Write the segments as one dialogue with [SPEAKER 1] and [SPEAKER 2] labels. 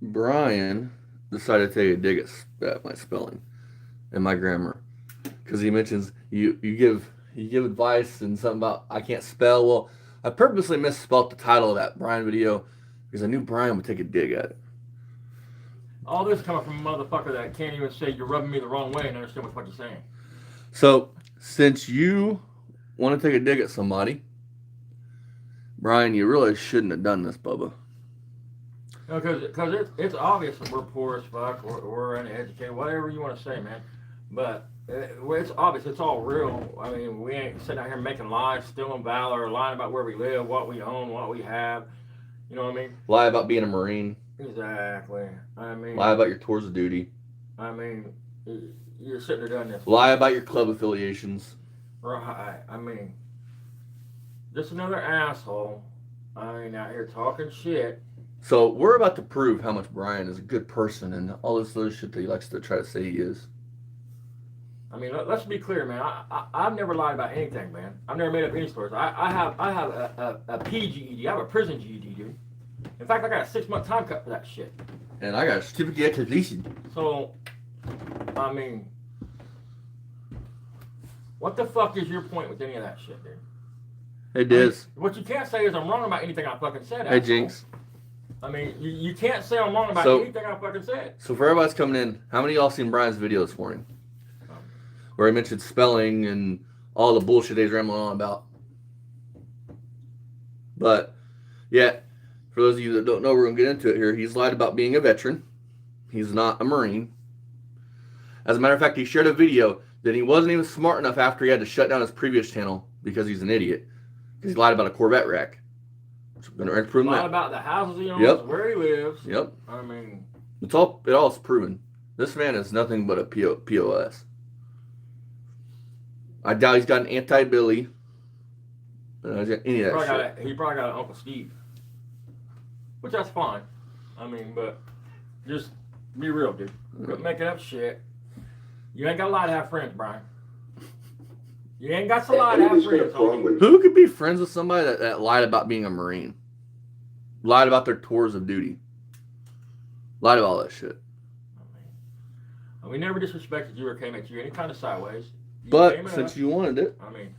[SPEAKER 1] Brian decided to take a dig at my spelling and my grammar because he mentions you give advice and something about I can't spell. Well, I purposely misspelled the title of that Brian video because I knew Brian would take a dig at it.
[SPEAKER 2] All this coming from a motherfucker that can't even say you're rubbing me the wrong way and understand what the fuck you're saying.
[SPEAKER 1] So, since you want to take a dig at somebody, Brian, you really shouldn't have done this, Bubba.
[SPEAKER 2] Because it's obvious that we're poor as fuck, we're uneducated, whatever you want to say, man. But it's obvious, it's all real. I mean, we ain't sitting out here making lies, stealing valor, lying about where we live, what we own, what we have. You know what I mean?
[SPEAKER 1] Lie about being a Marine.
[SPEAKER 2] Exactly.
[SPEAKER 1] Lie about your tours of duty.
[SPEAKER 2] I mean, you're sitting there doing this.
[SPEAKER 1] Lie about your club affiliations.
[SPEAKER 2] Right. I mean, just another asshole. I mean, out here talking shit.
[SPEAKER 1] So we're about to prove how much Brian is a good person and all this other shit that he likes to try to say he is.
[SPEAKER 2] I mean, let's be clear, man. I've never lied about anything, man. I've never made up any stories. I have a PGED. I have a prison GED, dude. In fact, I got a 6-month time cut for that shit.
[SPEAKER 1] And I got a certificate of completion.
[SPEAKER 2] So, I mean, what the fuck is your point with any of that shit, dude?
[SPEAKER 1] Hey, Diz.
[SPEAKER 2] What you can't say is I'm wrong about anything I fucking said.
[SPEAKER 1] Hey, Jinx.
[SPEAKER 2] I mean, you can't say I'm wrong about anything I fucking said.
[SPEAKER 1] So for everybody's coming in, how many of y'all seen Brian's video this morning? Where he mentioned spelling and all the bullshit he's rambling on about. But, yeah, for those of you that don't know, we're going to get into it here. He's lied about being a veteran. He's not a Marine. As a matter of fact, he shared a video that he wasn't even smart enough after he had to shut down his previous channel because he's an idiot. Because he lied about a Corvette rack. So we're going to prove that.
[SPEAKER 2] Lied about the houses he owns, where he lives.
[SPEAKER 1] Yep.
[SPEAKER 2] I mean,
[SPEAKER 1] it all is proven. This man is nothing but a POS. I doubt he's got an anti-Billy. Any of that shit.
[SPEAKER 2] He probably got an Uncle Steve. Which that's fine. I mean, but just be real, dude. Quit making up shit. You ain't got to lie to have friends, Brian. You ain't got to lie to have friends.
[SPEAKER 1] Who could be friends with somebody that lied about being a Marine? Lied about their tours of duty. Lied about all that shit.
[SPEAKER 2] I mean, we never disrespected you or came at you any kind of sideways.
[SPEAKER 1] But since you wanted it.
[SPEAKER 2] I mean,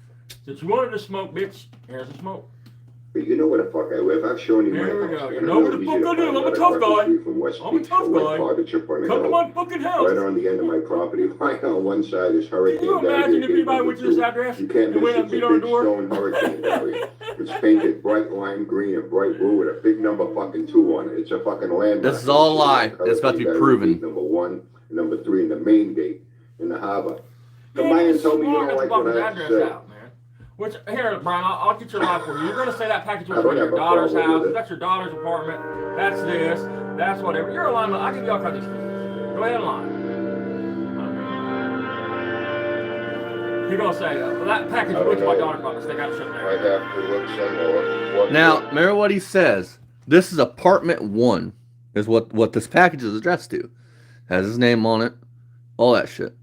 [SPEAKER 2] since you wanted to smoke, bitch, here's the smoke.
[SPEAKER 3] You know where the fuck I live. I've shown you my house.
[SPEAKER 2] There we go. You know where the fuck I live. I'm a tough guy. I'm a tough guy. Come to my fucking house.
[SPEAKER 3] Right on the end of my property. Right on one side is Hurricane.
[SPEAKER 2] Can you imagine if anybody went to this address and went up and beat on the door?
[SPEAKER 3] Stone Hurricane Valley. It's painted bright lime green and bright blue with a big number fucking 2 on it. It's a fucking landmark.
[SPEAKER 1] This is all a lie. It's about to be proven.
[SPEAKER 3] Number 1 and number 3 in the main gate in the harbor. The man told me you don't like what I said.
[SPEAKER 2] Which, here, Brian, I'll get your lie for you. You're going to say that package was from your daughter's house. That's your daughter's apartment. That's this. That's whatever. You're a lineman. I'll give you all kinds of excuses. Go ahead and lie. You're going to say, that package went to my daughter's apartment. They got to shut down.
[SPEAKER 3] I'd have to look some more.
[SPEAKER 1] Now, remember what he says. This is apartment 1 is what this package is addressed to. Has his name on it. All that shit.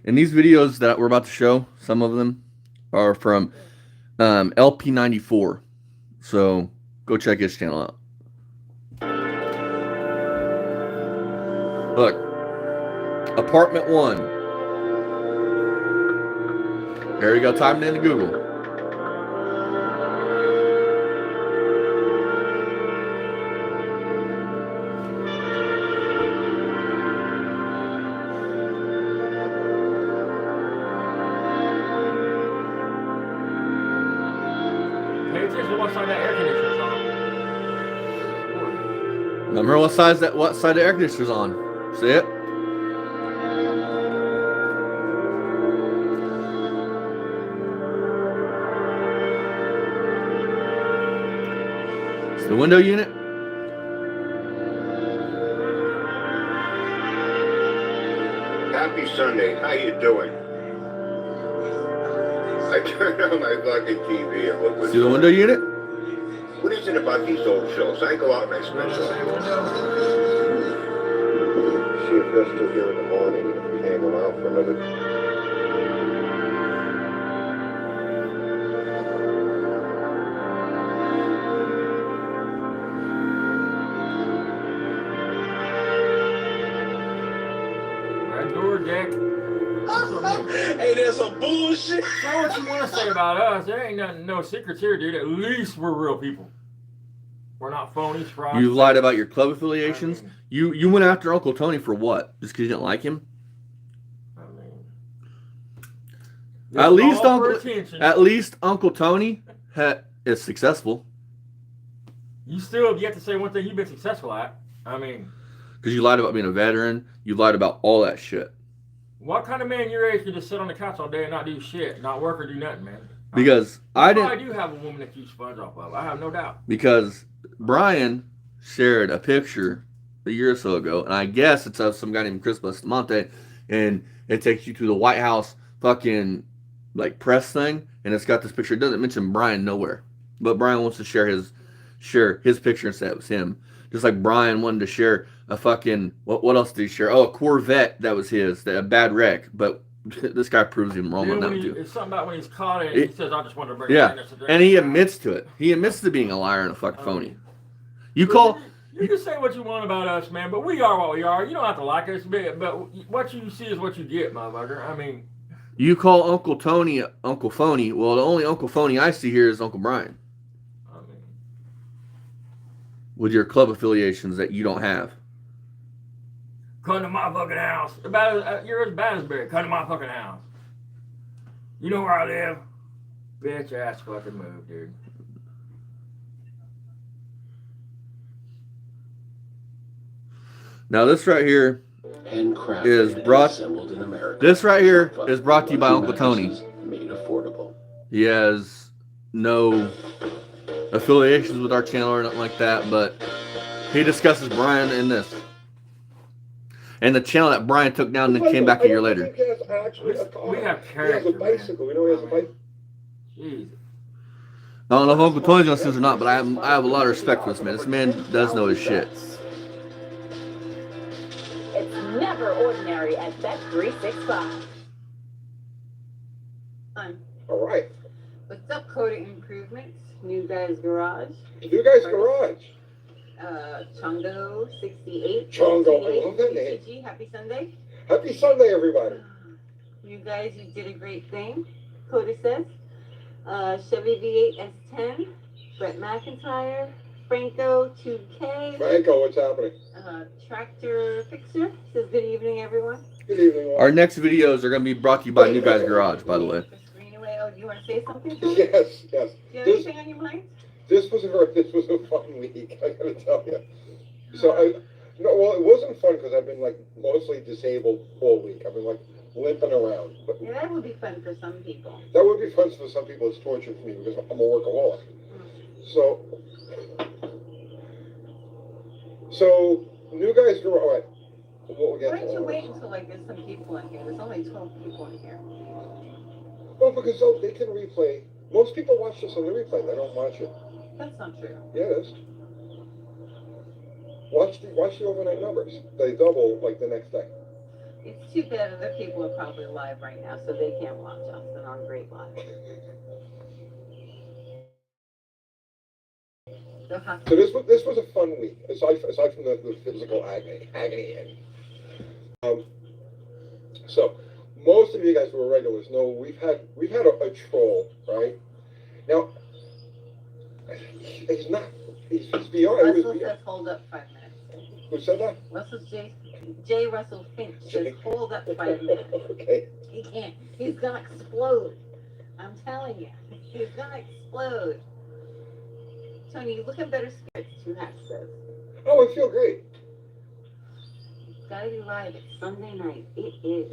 [SPEAKER 1] And these videos that we're about to show, some of them, are from LP94. So go check his channel out. Look, apartment 1. There you go, typing into Google. Remember what side the air conditioner's on. See it? It's the window unit.
[SPEAKER 3] Happy Sunday. How you doing? I turned on my fucking TV and look what's
[SPEAKER 1] See the window unit?
[SPEAKER 3] What is it about these old shows? I go out and I spend some. See if they're still here in the morning. Hang them out for another.
[SPEAKER 2] Jack.
[SPEAKER 4] Hey, there's some bullshit.
[SPEAKER 2] Say what you want to say about us. There ain't nothing, no secrets here, dude. At least we're real people. We're not phonies, frauds.
[SPEAKER 1] You lied about your club affiliations.
[SPEAKER 2] I mean,
[SPEAKER 1] You went after Uncle Tony for what? Just because you didn't like him?
[SPEAKER 2] I mean,
[SPEAKER 1] At least
[SPEAKER 2] all for
[SPEAKER 1] Uncle
[SPEAKER 2] attention.
[SPEAKER 1] Uncle Tony is successful.
[SPEAKER 2] You still have yet to say one thing you've been successful at. I mean,
[SPEAKER 1] Because you lied about being a veteran. You lied about all that shit.
[SPEAKER 2] what kind of man your age can just sit on the couch all day and not do shit, not work or do nothing, man?
[SPEAKER 1] Because
[SPEAKER 2] I do have a woman that keeps sponge off of. I have no doubt.
[SPEAKER 1] Because Brian shared a picture a year or so ago, and I guess it's of some guy named Chris Bustamante, and it takes you to the White House fucking like press thing, and it's got this picture. It doesn't mention Brian nowhere, but Brian wants to share his picture and say it was him. Just like Brian wanted to share a fucking what else did he share? Oh, a Corvette that was his, a bad wreck, but this guy proves him wrong on that too.
[SPEAKER 2] It's something about when he's caught it, he says, "I just wanted to bring
[SPEAKER 1] Yeah,
[SPEAKER 2] it in."
[SPEAKER 1] and he admits to it. He admits to being a liar and a fucking phony. You
[SPEAKER 2] can say what you want about us, man, but we are what we are. You don't have to like us, but what you see is what you get, motherfucker. I mean,
[SPEAKER 1] you call Uncle Tony Uncle Phony. Well, the only Uncle Phony I see here is Uncle Brian.
[SPEAKER 2] I mean,
[SPEAKER 1] With your club affiliations that you don't have.
[SPEAKER 2] come to my fucking house. You're as bad as Barry. Come to my fucking house. You know where I live? Bitch ass fucking move, dude.
[SPEAKER 1] Now this right here is brought. This right here is brought to you by Uncle Tony.
[SPEAKER 4] Made affordable.
[SPEAKER 1] He has no affiliations with our channel or nothing like that, but he discusses Brian in this. And the channel that Brian took down and then came back a year later.
[SPEAKER 2] We have character.
[SPEAKER 3] He has a bicycle. We know he has a bicycle.
[SPEAKER 2] Jeez.
[SPEAKER 1] I don't know if Uncle Tony's gonna listen or not, but I have a lot of respect for this man. This man does know his shit.
[SPEAKER 5] It's never ordinary at Bet365.
[SPEAKER 3] All right.
[SPEAKER 5] What's up, Coda Improvements? New Guys Garage.
[SPEAKER 3] You guys garage.
[SPEAKER 5] Chongo 68.
[SPEAKER 3] Chongo, I love that name.
[SPEAKER 5] UCG, happy Sunday.
[SPEAKER 3] Happy Sunday, everybody.
[SPEAKER 5] You guys, you did a great thing, Coda says. Chevy V8 S10, Brett McIntyre, Franco 2K.
[SPEAKER 3] Franco, what's happening?
[SPEAKER 5] Tractor Fixer says good evening, everyone.
[SPEAKER 3] Good evening. all.
[SPEAKER 1] Our next videos are gonna be brought to you by New Guys Garage, by the way.
[SPEAKER 5] Oh, do you want to say something? Sean?
[SPEAKER 3] Yes, yes.
[SPEAKER 5] Do you have anything on your mind?
[SPEAKER 3] This was a fun week. I gotta tell you. So it wasn't fun because I've been like mostly disabled all week. I've been like limping around. But
[SPEAKER 5] Yeah, that would be fun for some people.
[SPEAKER 3] that would be fun for some people. It's torture for me because I'm a workaholic. So New Guys Garage. All right. What we
[SPEAKER 5] Why
[SPEAKER 3] got?
[SPEAKER 5] don't you wait until like there's some people in here? There's only 12 people in here.
[SPEAKER 3] Well, because they can replay. Most people watch this on the replay. They don't watch it.
[SPEAKER 5] That's not true.
[SPEAKER 3] Yeah, it is. Watch the overnight numbers. They double like the next day.
[SPEAKER 5] It's too bad other people are probably live right now, so they can't watch us and our great live.
[SPEAKER 3] So this was a fun week, aside from the physical agony. So most of you guys who are regulars know we've had a troll, right? Now he's beyond.
[SPEAKER 5] Russell says hold up 5 minutes.
[SPEAKER 3] Who said that?
[SPEAKER 5] Russell J. Russell Finch says hold up 5 minutes.
[SPEAKER 3] Okay.
[SPEAKER 5] He can't. He's gonna explode. I'm telling you, he's gonna explode. Tony, you look in better spirits. Two Hats says.
[SPEAKER 3] Oh, I feel great.
[SPEAKER 5] It's gotta be live. It's Sunday night. It is.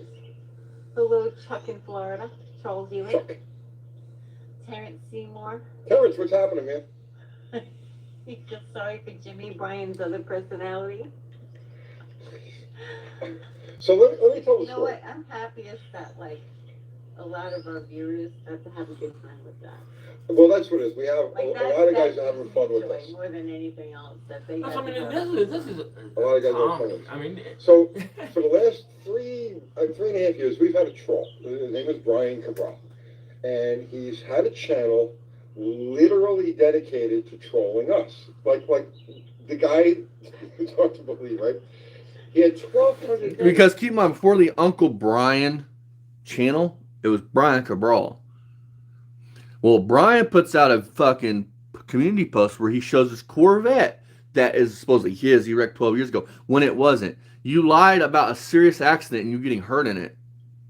[SPEAKER 5] Hello, Chuck in Florida. Charles Ewing.
[SPEAKER 3] Chuck.
[SPEAKER 5] Terrence Seymour.
[SPEAKER 3] Terrence, what's happening, man?
[SPEAKER 5] He's just sorry for Jimmy Bryan's other personality.
[SPEAKER 3] So let me tell the
[SPEAKER 5] You know
[SPEAKER 3] story.
[SPEAKER 5] what? I'm happiest that like a lot of our viewers got to have a good time with that.
[SPEAKER 3] Well, that's what it is. We have
[SPEAKER 5] Like
[SPEAKER 3] a lot of guys are having fun with
[SPEAKER 5] joy
[SPEAKER 3] this.
[SPEAKER 5] more than anything else that they.
[SPEAKER 2] I
[SPEAKER 5] got
[SPEAKER 2] mean,
[SPEAKER 5] to go.
[SPEAKER 2] this is
[SPEAKER 3] A lot of guys are
[SPEAKER 2] common.
[SPEAKER 3] fun.
[SPEAKER 2] I mean,
[SPEAKER 3] So for the last 3.5 years, we've had a troll. His name is Brian Cabral, and he's had a channel literally dedicated to trolling us. Like the guy, it's hard to believe, right? He had 1,200.
[SPEAKER 1] Because keep in mind, before the Uncle Brian channel, it was Brian Cabral. Well, Brian puts out a fucking community post where he shows his Corvette that is supposedly his. He wrecked 12 years ago when it wasn't. You lied about a serious accident and you getting hurt in it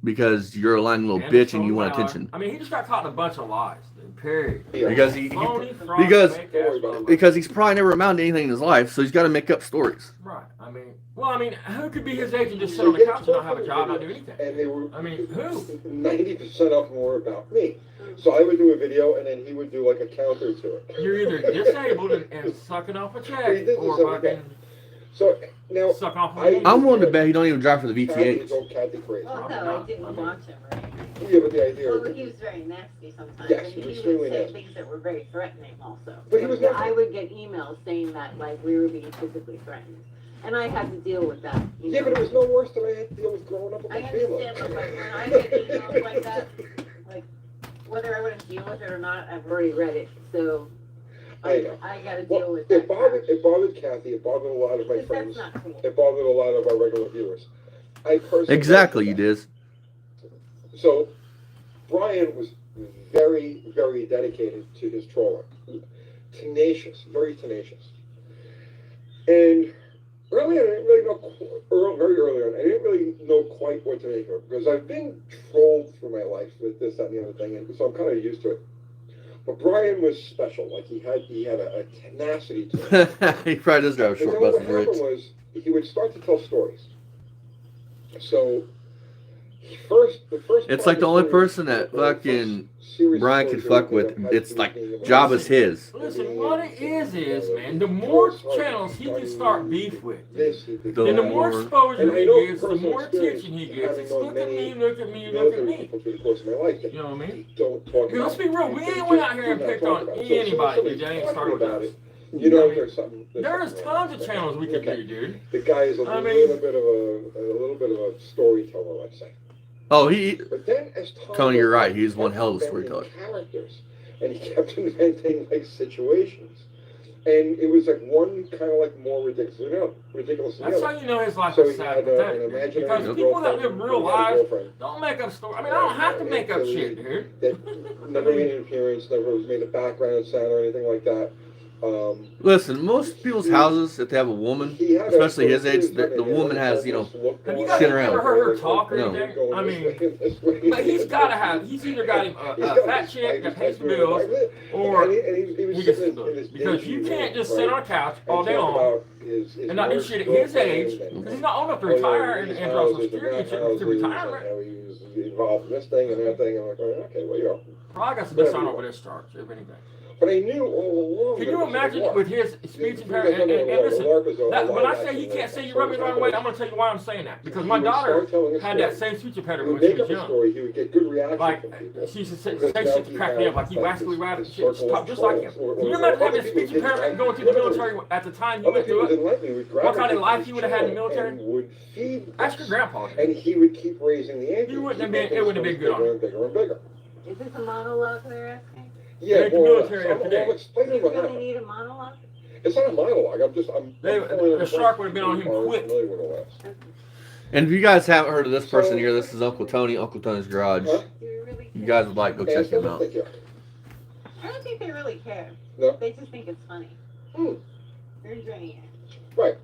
[SPEAKER 1] because you're a lying little bitch and you want attention.
[SPEAKER 2] I mean, he just got caught in a bunch of lies. Period.
[SPEAKER 1] Because because he's probably never amounted to anything in his life, so he's got to make up stories.
[SPEAKER 2] Right. I mean, who could be his age and just sit on the couch and not have a job, not do anything?
[SPEAKER 3] And they were.
[SPEAKER 2] I mean, who?
[SPEAKER 3] 90% of them were about me. So I would do a video, and then he would do like a counter to it.
[SPEAKER 2] You're either disabled and sucking off a check, or fucking.
[SPEAKER 3] So now
[SPEAKER 2] suck off.
[SPEAKER 1] I'm willing to bet he don't even drive for the
[SPEAKER 3] Kathy's
[SPEAKER 1] VTAs.
[SPEAKER 3] old Kathy crazy.
[SPEAKER 5] Oh, no, I didn't watch him, right?
[SPEAKER 3] Yeah, but the idea.
[SPEAKER 5] Well, he was very nasty sometimes.
[SPEAKER 3] Yes,
[SPEAKER 5] and
[SPEAKER 3] he
[SPEAKER 5] he
[SPEAKER 3] was
[SPEAKER 5] would
[SPEAKER 3] extremely
[SPEAKER 5] say
[SPEAKER 3] nasty.
[SPEAKER 5] things that were very threatening also.
[SPEAKER 3] But he was
[SPEAKER 5] So
[SPEAKER 3] never-
[SPEAKER 5] I would get emails saying that, like, we were being physically threatened. And I had to deal with that. You
[SPEAKER 3] Yeah,
[SPEAKER 5] know?
[SPEAKER 3] but it was no worse than I had to deal with growing up with
[SPEAKER 5] I
[SPEAKER 3] my family.
[SPEAKER 5] understand, but like, when I get emails like that, like, whether I want to deal with it or not, I've already read it. So
[SPEAKER 3] I know.
[SPEAKER 5] I got to deal
[SPEAKER 3] Well,
[SPEAKER 5] with that.
[SPEAKER 3] it bothered Kathy. It bothered a lot of my
[SPEAKER 5] Because
[SPEAKER 3] friends.
[SPEAKER 5] that's not cool.
[SPEAKER 3] It bothered a lot of our regular viewers. I personally
[SPEAKER 1] Exactly, you did.
[SPEAKER 3] So Brian was very, very dedicated to his trolling. Tenacious, very tenacious. And early on, I didn't really know, very early on, I didn't really know quite what to make of it. Because I've been trolled through my life with this, that, and the other thing, and so I'm kind of used to it. But Brian was special. Like, he had a tenacity to him.
[SPEAKER 1] He probably does drive a
[SPEAKER 3] And
[SPEAKER 1] short
[SPEAKER 3] then
[SPEAKER 1] bus
[SPEAKER 3] what
[SPEAKER 1] and Ritz.
[SPEAKER 3] happened was, he would start to tell stories. So, the first
[SPEAKER 1] It's
[SPEAKER 3] part
[SPEAKER 1] like
[SPEAKER 3] of
[SPEAKER 1] the only
[SPEAKER 3] story
[SPEAKER 1] person
[SPEAKER 3] was
[SPEAKER 1] that
[SPEAKER 3] the first
[SPEAKER 1] fucking
[SPEAKER 3] series of
[SPEAKER 1] Brian could
[SPEAKER 3] stories
[SPEAKER 1] fuck
[SPEAKER 3] that
[SPEAKER 1] with.
[SPEAKER 3] had
[SPEAKER 1] It's
[SPEAKER 3] to do
[SPEAKER 1] like
[SPEAKER 3] with being a
[SPEAKER 1] job
[SPEAKER 3] man.
[SPEAKER 1] is his.
[SPEAKER 2] Listen, what it is, man, the more channels he can start beef with, and the more exposure
[SPEAKER 3] And I
[SPEAKER 2] he
[SPEAKER 3] know
[SPEAKER 2] gets, the
[SPEAKER 3] personal
[SPEAKER 2] more
[SPEAKER 3] experience,
[SPEAKER 2] attention he gets.
[SPEAKER 3] having
[SPEAKER 2] It's
[SPEAKER 3] known
[SPEAKER 2] look at
[SPEAKER 3] many
[SPEAKER 2] me, look at me, look at
[SPEAKER 3] military
[SPEAKER 2] me.
[SPEAKER 3] people through the course of my life that
[SPEAKER 2] You know what I mean?
[SPEAKER 3] don't talk
[SPEAKER 2] Because let's
[SPEAKER 3] about
[SPEAKER 2] be real, we
[SPEAKER 3] it.
[SPEAKER 2] ain't
[SPEAKER 3] They
[SPEAKER 2] went
[SPEAKER 3] just
[SPEAKER 2] out here and
[SPEAKER 3] do not
[SPEAKER 2] picked
[SPEAKER 3] talk
[SPEAKER 2] on
[SPEAKER 3] about it. So if
[SPEAKER 2] anybody
[SPEAKER 3] somebody's
[SPEAKER 2] that ain't
[SPEAKER 3] talking
[SPEAKER 2] started with
[SPEAKER 3] about
[SPEAKER 2] us.
[SPEAKER 3] it, you know
[SPEAKER 2] I mean,
[SPEAKER 3] there's something.
[SPEAKER 2] There's
[SPEAKER 3] something
[SPEAKER 2] tons
[SPEAKER 3] wrong.
[SPEAKER 2] of channels we could
[SPEAKER 3] Okay.
[SPEAKER 2] do, dude.
[SPEAKER 3] The guy is a
[SPEAKER 2] I
[SPEAKER 3] little
[SPEAKER 2] mean-
[SPEAKER 3] bit of a storyteller, let's say.
[SPEAKER 1] Oh, he.
[SPEAKER 3] But then as time
[SPEAKER 1] Tony, you're
[SPEAKER 3] goes
[SPEAKER 1] right.
[SPEAKER 3] on,
[SPEAKER 1] He's
[SPEAKER 3] he
[SPEAKER 1] one
[SPEAKER 3] kept
[SPEAKER 1] hell of a
[SPEAKER 3] inventing
[SPEAKER 1] storyteller.
[SPEAKER 3] Characters, and he kept inventing like situations, and it was like one kind of like more ridiculous than the
[SPEAKER 2] That's how
[SPEAKER 3] other.
[SPEAKER 2] you know his life
[SPEAKER 3] So
[SPEAKER 2] is
[SPEAKER 3] he
[SPEAKER 2] sad
[SPEAKER 3] had
[SPEAKER 2] and pathetic.
[SPEAKER 3] an imaginary
[SPEAKER 2] Because people that live
[SPEAKER 3] girlfriend,
[SPEAKER 2] real
[SPEAKER 3] he had a
[SPEAKER 2] lives
[SPEAKER 3] girlfriend
[SPEAKER 2] don't make up stories. I mean, I don't have to make up shit, dude.
[SPEAKER 3] that never made an appearance, never made a background sound or anything like that.
[SPEAKER 1] Listen, most people's houses, if they have a woman,
[SPEAKER 3] He had
[SPEAKER 1] especially his age,
[SPEAKER 3] he had
[SPEAKER 1] the woman has, you know,
[SPEAKER 2] Have you
[SPEAKER 1] Shit
[SPEAKER 2] guys
[SPEAKER 1] around.
[SPEAKER 2] ever heard her talk or
[SPEAKER 1] No.
[SPEAKER 2] anything? I mean, but he's got to have. He's either got him a fat chick that pays the bills, or he gets the bills. Because you can't just sit on a couch all day long and not do shit at his age, because he's not old enough to retire and draw some security and shit to retirement.
[SPEAKER 3] He was involved in this thing and that thing. I'm like, okay, well, you know.
[SPEAKER 2] Probably got some discount over this charge, if anything.
[SPEAKER 3] But I knew all along.
[SPEAKER 2] Can
[SPEAKER 3] that
[SPEAKER 2] you
[SPEAKER 3] it was a
[SPEAKER 2] imagine
[SPEAKER 3] lark.
[SPEAKER 2] with his speech impairment? And listen, when I say he can't say you rub me the wrong way, I'm going to tell you why I'm saying that. Because my daughter had that same speech
[SPEAKER 3] He
[SPEAKER 2] impediment
[SPEAKER 3] would
[SPEAKER 2] when she
[SPEAKER 3] make up
[SPEAKER 2] was
[SPEAKER 3] a
[SPEAKER 2] young.
[SPEAKER 3] story. He would get good reaction
[SPEAKER 2] Like,
[SPEAKER 3] from people.
[SPEAKER 2] she used to say shit to crack me up, like, you rascally rat and shit. She talked just like him. Can you imagine having a speech impairment and going through the military at the time he
[SPEAKER 3] Other
[SPEAKER 2] went
[SPEAKER 3] people
[SPEAKER 2] through it?
[SPEAKER 3] didn't like me. Would
[SPEAKER 2] What kind of
[SPEAKER 3] gravitate
[SPEAKER 2] life
[SPEAKER 3] to
[SPEAKER 2] he
[SPEAKER 3] his
[SPEAKER 2] would have had in the
[SPEAKER 3] channel
[SPEAKER 2] military?
[SPEAKER 3] and would feed
[SPEAKER 2] Ask your grandpa.
[SPEAKER 3] and he would keep raising the ante.
[SPEAKER 2] He wouldn't have
[SPEAKER 3] Keep
[SPEAKER 2] been-
[SPEAKER 3] making
[SPEAKER 2] it wouldn't have been
[SPEAKER 3] stories
[SPEAKER 2] good on
[SPEAKER 3] bigger and bigger and bigger.
[SPEAKER 5] Is this a monologue they're asking?
[SPEAKER 3] Yeah,
[SPEAKER 2] Make the
[SPEAKER 3] well,
[SPEAKER 2] military
[SPEAKER 3] so
[SPEAKER 2] up to date.
[SPEAKER 3] I'm explaining
[SPEAKER 5] You
[SPEAKER 3] what
[SPEAKER 5] really
[SPEAKER 3] happened.
[SPEAKER 5] need a monologue?
[SPEAKER 3] It's not a monologue. I'm
[SPEAKER 2] The shark would have been on him quick.
[SPEAKER 3] Familiar with all that.
[SPEAKER 1] And if you guys haven't heard of this person here, this is Uncle Tony, Uncle Tony's Garage.
[SPEAKER 3] Huh?
[SPEAKER 5] Do you really
[SPEAKER 1] You
[SPEAKER 5] care?
[SPEAKER 1] guys would like, go check him out.
[SPEAKER 3] Thank you.
[SPEAKER 5] I don't think they really care.
[SPEAKER 3] No.
[SPEAKER 5] They just think it's funny.
[SPEAKER 3] Hmm.
[SPEAKER 5] They're enjoying it.
[SPEAKER 3] Right.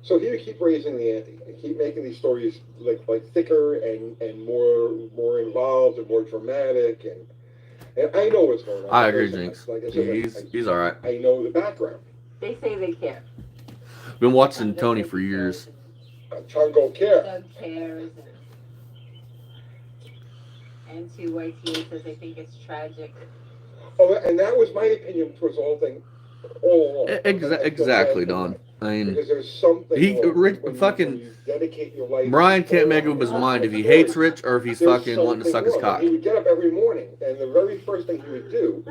[SPEAKER 3] So he would keep raising the ante and keep making these stories like thicker and more involved and more dramatic and I know what's going on.
[SPEAKER 1] I agree, Jinx.
[SPEAKER 3] Like I said,
[SPEAKER 1] He's all right.
[SPEAKER 3] I know the background.
[SPEAKER 5] They say they care.
[SPEAKER 1] Been watching Tony for years.
[SPEAKER 3] Chongo care.
[SPEAKER 5] Doug cares. And N2YTA says they think it's tragic.
[SPEAKER 3] Oh, and that was my opinion towards the whole thing all along.
[SPEAKER 1] Exactly, Don. I mean,
[SPEAKER 3] Because there's something
[SPEAKER 1] he-
[SPEAKER 3] wrong
[SPEAKER 1] Rick-
[SPEAKER 3] when
[SPEAKER 1] fucking-
[SPEAKER 3] you dedicate your life
[SPEAKER 1] Brian
[SPEAKER 3] to
[SPEAKER 1] can't make
[SPEAKER 3] telling
[SPEAKER 1] up his
[SPEAKER 3] a
[SPEAKER 1] mind if he
[SPEAKER 3] story.
[SPEAKER 1] hates Rich or if he's
[SPEAKER 3] There's
[SPEAKER 1] fucking wanting to suck his
[SPEAKER 3] something wrong.
[SPEAKER 1] cock.
[SPEAKER 3] He would get up every morning, and the very first thing he would do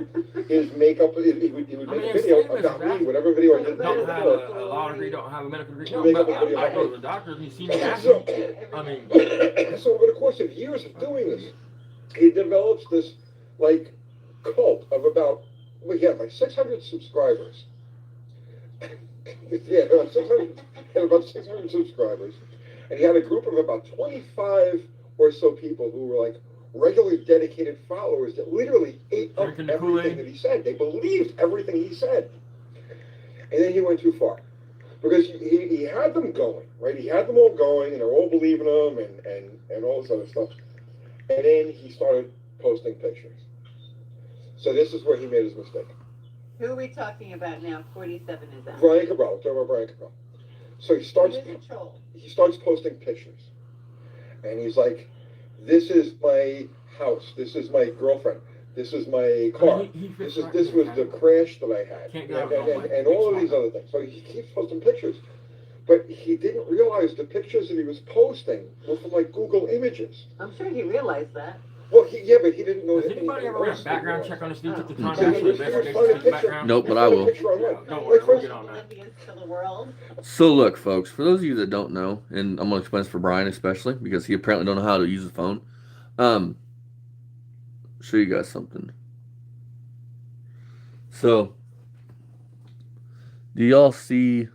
[SPEAKER 3] is make up. He would make a video about me, whatever video I did.
[SPEAKER 2] Don't have a law degree, don't have a medical degree. No,
[SPEAKER 3] Make
[SPEAKER 2] but
[SPEAKER 3] up a video.
[SPEAKER 2] I go to the doctor and he sees me
[SPEAKER 3] So,
[SPEAKER 2] asking. I mean,
[SPEAKER 3] so over the course of years of doing this, he develops this like cult of about he had like 600 subscribers, Yeah, about 600 subscribers. And he had a group of about 25 or so people who were like regularly dedicated followers that literally ate up
[SPEAKER 2] Drinking the
[SPEAKER 3] everything
[SPEAKER 2] Kool-Aid.
[SPEAKER 3] that he said. They believed everything he said. And then he went too far. Because he had them going, right? He had them all going, and they're all believing him and all this other stuff. And then he started posting pictures. So this is where he made his mistake.
[SPEAKER 5] Who are we talking about now? 47 is out.
[SPEAKER 3] Brian Cabral, talking about Brian Cabral. So he starts posting pictures. And he's like, this is my house, this is my girlfriend, this is my car, this was the crash that I had, and all of these other things. So he keeps posting pictures. But he didn't realize the pictures that he was posting were from like Google Images.
[SPEAKER 5] I'm sure he realized that.
[SPEAKER 3] Well, but he didn't know
[SPEAKER 2] Does
[SPEAKER 3] that.
[SPEAKER 2] anybody ever run a background check on this dude at the time?
[SPEAKER 3] So he
[SPEAKER 2] Actually,
[SPEAKER 3] was
[SPEAKER 2] investigate
[SPEAKER 3] find a
[SPEAKER 2] his
[SPEAKER 3] picture.
[SPEAKER 2] background?
[SPEAKER 1] Nope,
[SPEAKER 3] He
[SPEAKER 1] but
[SPEAKER 3] found
[SPEAKER 1] I
[SPEAKER 3] a
[SPEAKER 1] will.
[SPEAKER 3] picture online.
[SPEAKER 2] Don't
[SPEAKER 3] Like,
[SPEAKER 2] worry,
[SPEAKER 3] for
[SPEAKER 2] we'll get
[SPEAKER 3] instance,
[SPEAKER 2] on that.
[SPEAKER 5] Oblivious to the world.
[SPEAKER 1] So look, folks, for those of you that don't know, and I'm gonna explain this for Brian especially because he apparently don't know how to use the phone. Show you guys something. So, do y'all see?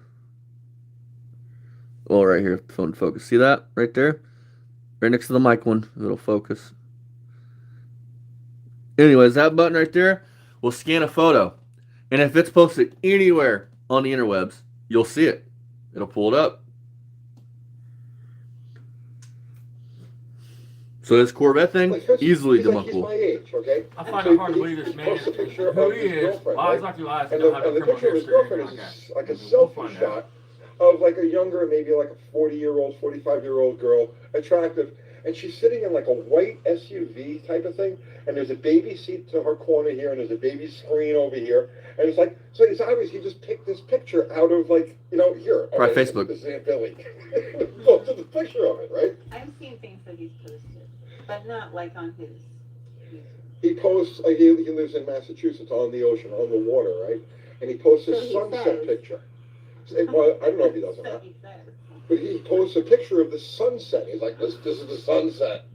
[SPEAKER 1] Well, right here, phone focus. See that right there, right next to the mic one. It'll focus. Anyways, that button right there will scan a photo, and if it's posted anywhere on the interwebs, you'll see it. It'll pull it up. So this Corvette thing,
[SPEAKER 3] like, for instance,
[SPEAKER 1] easily
[SPEAKER 3] he's like, he's
[SPEAKER 1] debunkable.
[SPEAKER 3] my age, okay?
[SPEAKER 2] I find
[SPEAKER 3] So
[SPEAKER 2] it hard to
[SPEAKER 3] he
[SPEAKER 2] believe this man
[SPEAKER 3] posts a picture
[SPEAKER 2] who
[SPEAKER 3] of
[SPEAKER 2] he
[SPEAKER 3] his
[SPEAKER 2] is.
[SPEAKER 3] girlfriend,
[SPEAKER 2] Lies
[SPEAKER 3] right?
[SPEAKER 2] like he lies.
[SPEAKER 3] And
[SPEAKER 2] Don't have
[SPEAKER 3] the
[SPEAKER 2] no criminal
[SPEAKER 3] picture of his
[SPEAKER 2] history or anything
[SPEAKER 3] girlfriend
[SPEAKER 2] like
[SPEAKER 3] is
[SPEAKER 2] that.
[SPEAKER 3] like a
[SPEAKER 2] We'll
[SPEAKER 3] selfie
[SPEAKER 2] find
[SPEAKER 3] shot
[SPEAKER 2] out.
[SPEAKER 3] of like a younger, maybe like a 40-year-old, 45-year-old girl, attractive, and she's sitting in like a white SUV type of thing, and there's a baby seat to her corner here, and there's a baby screen over here, and it's like, so it's obvious he just picked this picture out of like, here.
[SPEAKER 1] Probably
[SPEAKER 3] okay,
[SPEAKER 1] Facebook.
[SPEAKER 3] This is Aunt Billy. Posted the picture of it, right?
[SPEAKER 5] I've seen things that he's posted, but not like on his.
[SPEAKER 3] He posts, he lives in Massachusetts on the ocean, on the water, right? And he posts a
[SPEAKER 5] So he
[SPEAKER 3] sunset
[SPEAKER 5] says.
[SPEAKER 3] picture. Well, I don't know if he does or
[SPEAKER 5] So
[SPEAKER 3] not.
[SPEAKER 5] he says.
[SPEAKER 3] But he posts a picture of the sunset. He's like, this is the sunset.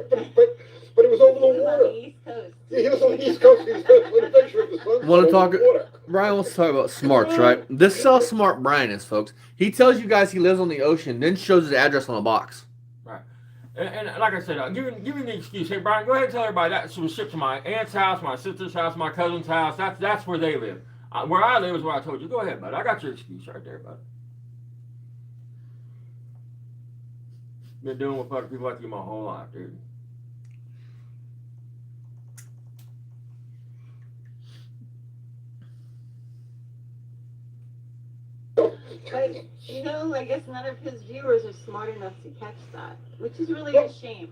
[SPEAKER 3] but it was over the
[SPEAKER 5] He was on
[SPEAKER 3] water.
[SPEAKER 5] the East Coast.
[SPEAKER 3] Yeah, he was on the East Coast. He's with a picture of the sunset
[SPEAKER 1] Wanna
[SPEAKER 3] over
[SPEAKER 1] talk-
[SPEAKER 3] the water.
[SPEAKER 1] Brian wants to talk about smarts, right? This is how smart Brian is, folks. He tells you guys he lives on the ocean, then shows his address on a box.
[SPEAKER 2] And like I said, giving the excuse. Hey, Brian, go ahead and tell everybody that was shipped to my aunt's house, my sister's house, my cousin's house. That's where they live. Where I live is where I told you. Go ahead, bud. I got your excuse right there, bud. Been doing with other people like you my whole life, dude.
[SPEAKER 5] But, I guess none of his viewers are smart enough to catch that, which is really a shame.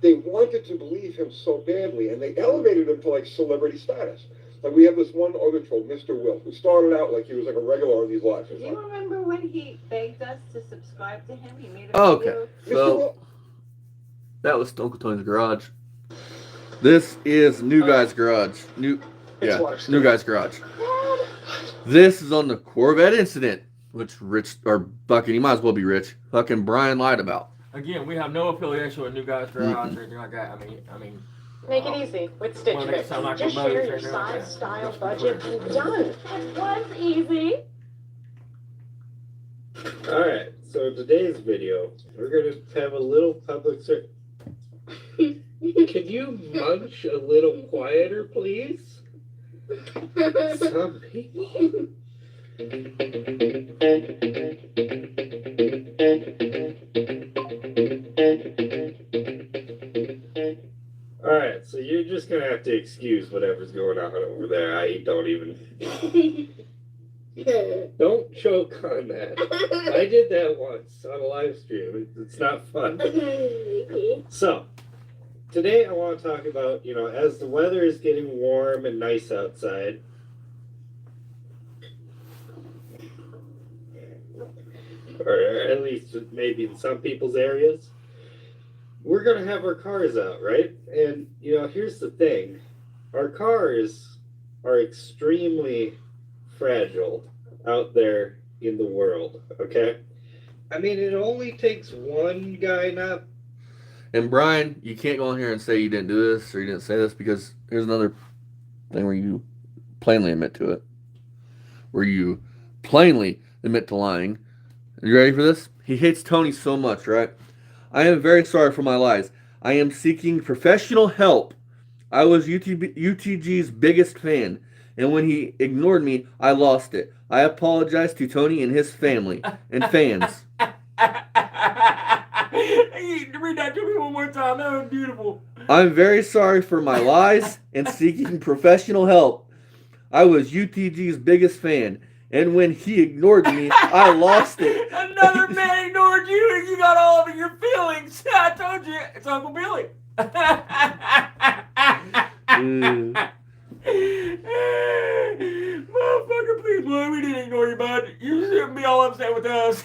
[SPEAKER 3] They wanted to believe him so badly, and they elevated him to like celebrity status. Like we have this one other troll, Mr. Will, who started out like he was like a regular on these lives.
[SPEAKER 5] Do you remember when he begged us to subscribe to him? He made a
[SPEAKER 1] Oh,
[SPEAKER 5] video.
[SPEAKER 1] okay.
[SPEAKER 3] Mr.
[SPEAKER 1] So
[SPEAKER 3] Will,
[SPEAKER 1] that was Uncle Tony's garage. This is New Guy's garage. New Guy's garage. This is on the Corvette incident, which Rich or Bucket, he might as well be Rich. Fucking Brian lied about.
[SPEAKER 2] Again, we have no affiliation with New Guys Garage or anything like that. I mean.
[SPEAKER 6] Make it easy with Stitch
[SPEAKER 2] Well, they
[SPEAKER 6] Fix.
[SPEAKER 2] sound like
[SPEAKER 6] Just
[SPEAKER 2] your mother
[SPEAKER 6] share your
[SPEAKER 2] said that.
[SPEAKER 6] size, style, budget, and done.
[SPEAKER 5] That was easy.
[SPEAKER 7] Alright, so today's video, we're going to have a little public service. Can you munch a little quieter, please? Some people. Alright, so you're just going to have to excuse whatever's going on over there. I don't even... Don't choke on that. I did that once on a live stream. It's not fun. So, today I want to talk about, as the weather is getting warm and nice outside, or at least maybe in some people's areas, we're going to have our cars out, right? And, here's the thing. Our cars are extremely fragile out there in the world, okay? I mean, it only takes one guy not...
[SPEAKER 1] And Brian, you can't go on here and say you didn't do this or you didn't say this because here's another thing where you plainly admit to it. Where you plainly admit to lying. Are you ready for this? He hates Tony so much, right? I am very sorry for my lies. I am seeking professional help. I was UTG's biggest fan, and when he ignored me, I lost it. I apologize to Tony and his family and fans.
[SPEAKER 2] Read that to me one more time. That was beautiful.
[SPEAKER 1] I'm very sorry for my lies and seeking professional help. I was UTG's biggest fan, and when he ignored me, I lost it.
[SPEAKER 2] Another man ignored you, and you got all of your feelings. I told you, it's Uncle Billy. Motherfucker, please, boy, we didn't ignore you, bud. You shouldn't be all upset with us.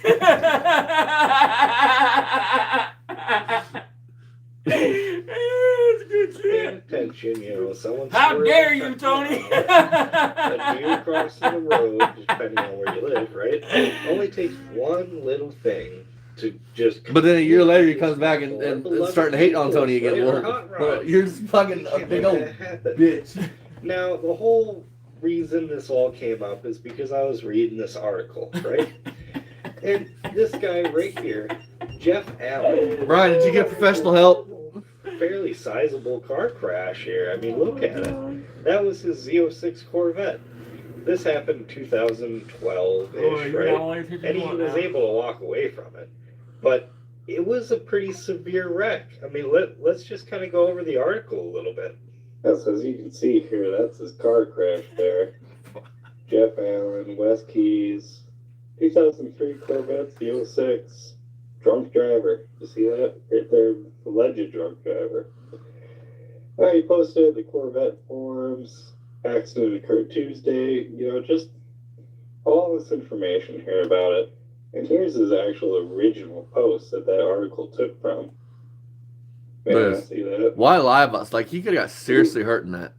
[SPEAKER 2] It's good
[SPEAKER 7] Pay
[SPEAKER 2] shit.
[SPEAKER 7] attention, someone's
[SPEAKER 2] How
[SPEAKER 7] swerving
[SPEAKER 2] dare you,
[SPEAKER 7] front
[SPEAKER 2] Tony?
[SPEAKER 7] of a deer crossing the road, depending on where you live, right? It only takes one little thing to just.
[SPEAKER 1] But then a year later, he comes back and starting to hate on Tony again. Well, you're just fucking a big old bitch.
[SPEAKER 7] Now, the whole reason this all came up is because I was reading this article, right? And this guy right here, Jeff Allen.
[SPEAKER 1] Brian, did you get professional help?
[SPEAKER 7] Fairly sizable car crash here. I mean, look at it. That was his Z06 Corvette. This happened in 2012-ish, right? And he was able to walk away from it. But it was a pretty severe wreck. I mean, let's just kind of go over the article a little bit. So as you can see here, that's his car crash there. Jeff Allen, West Keys, 2003 Corvette Z06. Drunk driver. You see that? Right there, alleged drunk driver. He posted the Corvette forums. Accident occurred Tuesday. Just all this information here about it. And here's his actual original post that article took from. Man, see that?
[SPEAKER 1] Why lie about us? Like, he could have got seriously hurt in that.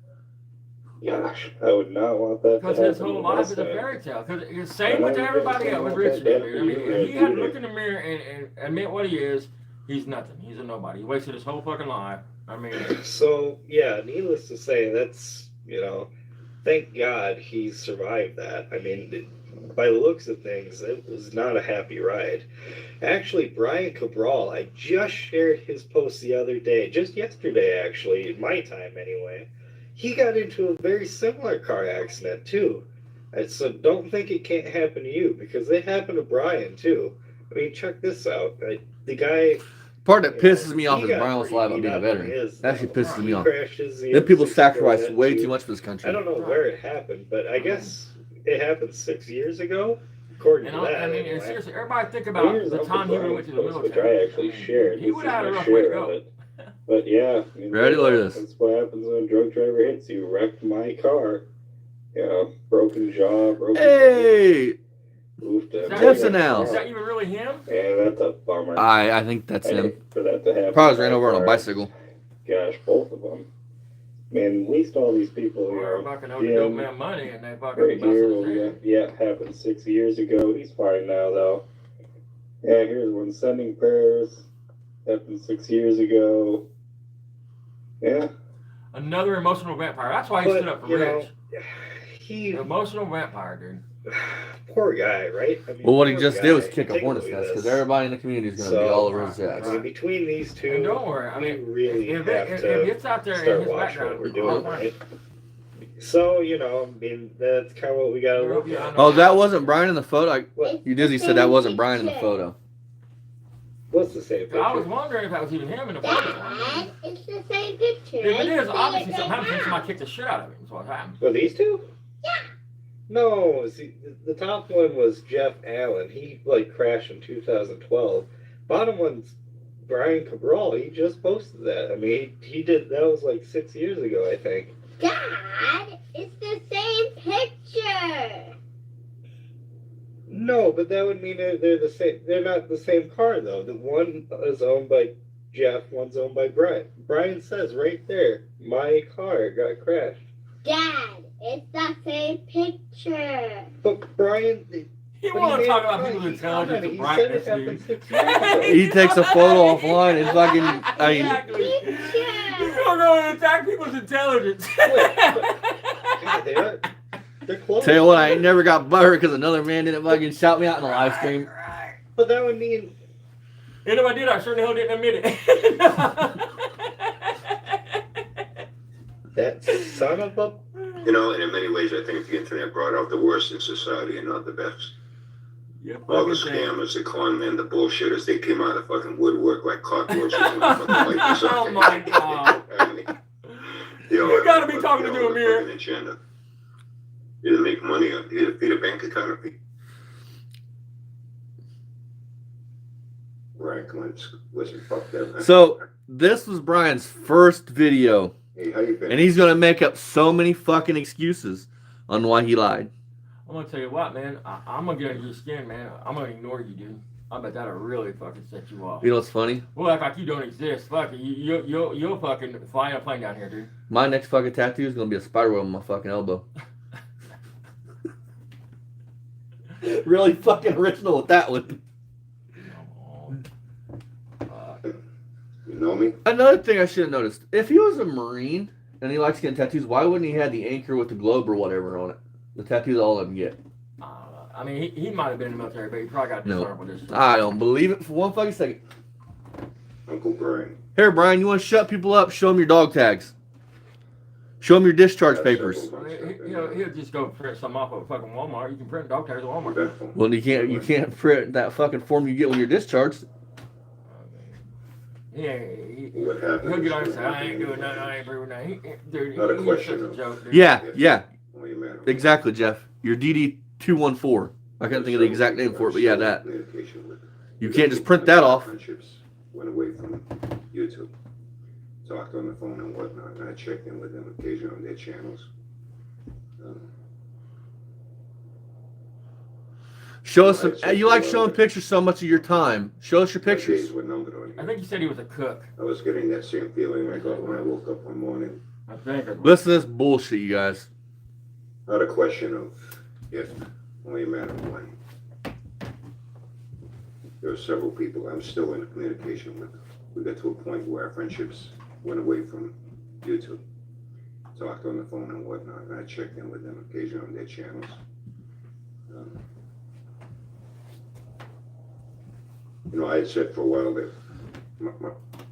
[SPEAKER 7] Gosh, I would not want that to happen.
[SPEAKER 2] Because his whole life is a fairy tale. Because it's same with everybody else with Richard. I mean, if he had to look in the mirror and admit what he is, he's nothing. He's a nobody. He wasted his whole fucking life. I mean.
[SPEAKER 7] So, yeah, needless to say, that's, thank God he survived that. I mean, by the looks of things, it was not a happy ride. Actually, Brian Cabral, I just shared his post the other day, just yesterday, actually, in my time anyway. He got into a very similar car accident, too. And so don't think it can't happen to you, because it happened to Brian, too. I mean, check this out. The guy...
[SPEAKER 1] Part that pisses me off is Brian was alive about being a veteran. That actually pisses me off. Then people sacrifice way too much for this country.
[SPEAKER 7] I don't know where it happened, but I guess it happened 6 years ago, according to that.
[SPEAKER 2] I mean,
[SPEAKER 7] anyway.
[SPEAKER 2] Seriously, everybody think about the time he went to the military.
[SPEAKER 7] Which I actually shared.
[SPEAKER 2] He would have had a rough way to go.
[SPEAKER 7] But yeah,
[SPEAKER 1] ready? Look at this.
[SPEAKER 7] That's what happens when a drunk driver hits you. Wrecked my car. Broken jaw, broken.
[SPEAKER 1] Hey!
[SPEAKER 2] Jeffson House. Is that even really him?
[SPEAKER 7] Yeah, that's a bummer.
[SPEAKER 1] I think that's him.
[SPEAKER 7] For that to happen.
[SPEAKER 1] Probably ran over on a bicycle.
[SPEAKER 7] Gosh, both of them. Man, at least all these people,
[SPEAKER 2] We're fucking owed the dope man money, and they fucking
[SPEAKER 7] right here, yeah, happened 6 years ago. He's fine now, though. Yeah, here's one sending prayers. Happened 6 years ago. Yeah.
[SPEAKER 2] Another emotional vampire. That's why he stood up for Rich.
[SPEAKER 7] He
[SPEAKER 2] emotional vampire, dude.
[SPEAKER 7] Poor guy, right? I mean,
[SPEAKER 1] well, what he just did was kick a hornet's nest because everybody in the community is going to be all over his ass.
[SPEAKER 7] I mean, between these two,
[SPEAKER 2] and don't worry. I mean,
[SPEAKER 7] really
[SPEAKER 2] if it's out there
[SPEAKER 7] start
[SPEAKER 2] in his
[SPEAKER 7] watching
[SPEAKER 2] background,
[SPEAKER 7] what we're doing, right? So, I mean, that's kind of what we got to look at.
[SPEAKER 1] Oh, that wasn't Brian in the photo? You Disney said that wasn't Brian in the photo.
[SPEAKER 7] What's the same picture?
[SPEAKER 2] I was wondering if that was even him in the photo.
[SPEAKER 5] Dad, it's the same picture.
[SPEAKER 2] If it is, obviously something happened. Somebody kicked the shit out of him. That's what happened.
[SPEAKER 7] Well, these two?
[SPEAKER 5] Yeah.
[SPEAKER 7] No, see, the top one was Jeff Allen. He, crashed in 2012. Bottom one's Brian Cabral. He just posted that. I mean, he did, that was 6 years ago, I think.
[SPEAKER 5] Dad, it's the same picture.
[SPEAKER 7] No, but that would mean they're the same. They're not the same car, though. The one is owned by Jeff, one's owned by Brian. Brian says right there, my car got crashed.
[SPEAKER 5] Dad, it's the same picture.
[SPEAKER 7] But Brian...
[SPEAKER 2] You want to talk about people's intelligence and brightness, dude.
[SPEAKER 1] He takes a photo offline and fucking...
[SPEAKER 2] Exactly. You don't go and attack people's intelligence.
[SPEAKER 7] God, they are... They're close.
[SPEAKER 1] Tell you what, I ain't never got butthurt because another man didn't fucking shout me out in the live stream.
[SPEAKER 7] But that would mean.
[SPEAKER 2] And if I did, I certainly hell didn't admit it.
[SPEAKER 7] That son of a.
[SPEAKER 8] You know, and in many ways, I think the internet brought out the worst in society and not the best.
[SPEAKER 2] Yep,
[SPEAKER 8] All the scammers, the con men, the bullshitters, they came out of fucking woodwork like cockroaches.
[SPEAKER 2] Oh my God. You gotta be talking to a mirror.
[SPEAKER 8] Agenda. Either make money or either feed a bank account or feed. Right, come on, listen, fuck that. Man.
[SPEAKER 1] So this was Brian's first video,
[SPEAKER 8] Hey, how you been?
[SPEAKER 1] and he's gonna make up so many fucking excuses on why he lied.
[SPEAKER 2] I'm gonna tell you what, man. I'm gonna get under your skin, man. I'm gonna ignore you, dude. I bet that'll really fucking set you off.
[SPEAKER 1] You know what's funny?
[SPEAKER 2] Well, act like you don't exist. Fuck it. You'll fucking fly a plane down here, dude.
[SPEAKER 1] My next fucking tattoo is gonna be a spider web on my fucking elbow. Really fucking original with that one.
[SPEAKER 8] You know me?
[SPEAKER 1] Another thing I should have noticed: if he was a Marine and he likes getting tattoos, why wouldn't he have the anchor with the globe or whatever on it? The tattoos all of them get.
[SPEAKER 2] I mean, he might have been in the military, but he probably got disarmed with this.
[SPEAKER 1] I don't believe it for one fucking second.
[SPEAKER 8] Uncle Brian.
[SPEAKER 1] Here, Brian, you want to shut people up? Show them your dog tags. Show them your discharge papers.
[SPEAKER 2] He'll just go print some off of fucking Walmart. You can print dog tags at Walmart.
[SPEAKER 1] Well, you can't print that fucking form you get when you're discharged.
[SPEAKER 2] He'll get on and say, I ain't doing nothing, I ain't doing nothing. Dude,
[SPEAKER 8] Not a
[SPEAKER 2] he's
[SPEAKER 8] question
[SPEAKER 2] such a
[SPEAKER 8] of-
[SPEAKER 2] joke, dude.
[SPEAKER 1] Yeah,
[SPEAKER 8] Only a matter of-
[SPEAKER 1] exactly, Jeff. Your DD214. I can't think of the exact name for it, but yeah, that. You can't just print that off.
[SPEAKER 8] Friendships went away from YouTube. Talked on the phone and whatnot, and I checked in with them occasionally on their channels.
[SPEAKER 1] Show us some. You like showing pictures so much of your time. Show us your
[SPEAKER 8] My
[SPEAKER 1] pictures.
[SPEAKER 8] days were numbered on
[SPEAKER 2] I
[SPEAKER 8] here.
[SPEAKER 2] think he said he was a cook.
[SPEAKER 8] I was getting that same feeling I got when I woke up one morning.
[SPEAKER 2] I think.
[SPEAKER 1] Listen to this bullshit, you guys.
[SPEAKER 8] Not a question of if, only a matter of when. There are several people I'm still in communication with. We got to a point where our friendships went away from YouTube. Talked on the phone and whatnot, and I checked in with them occasionally on their channels. You know, I had said for a while that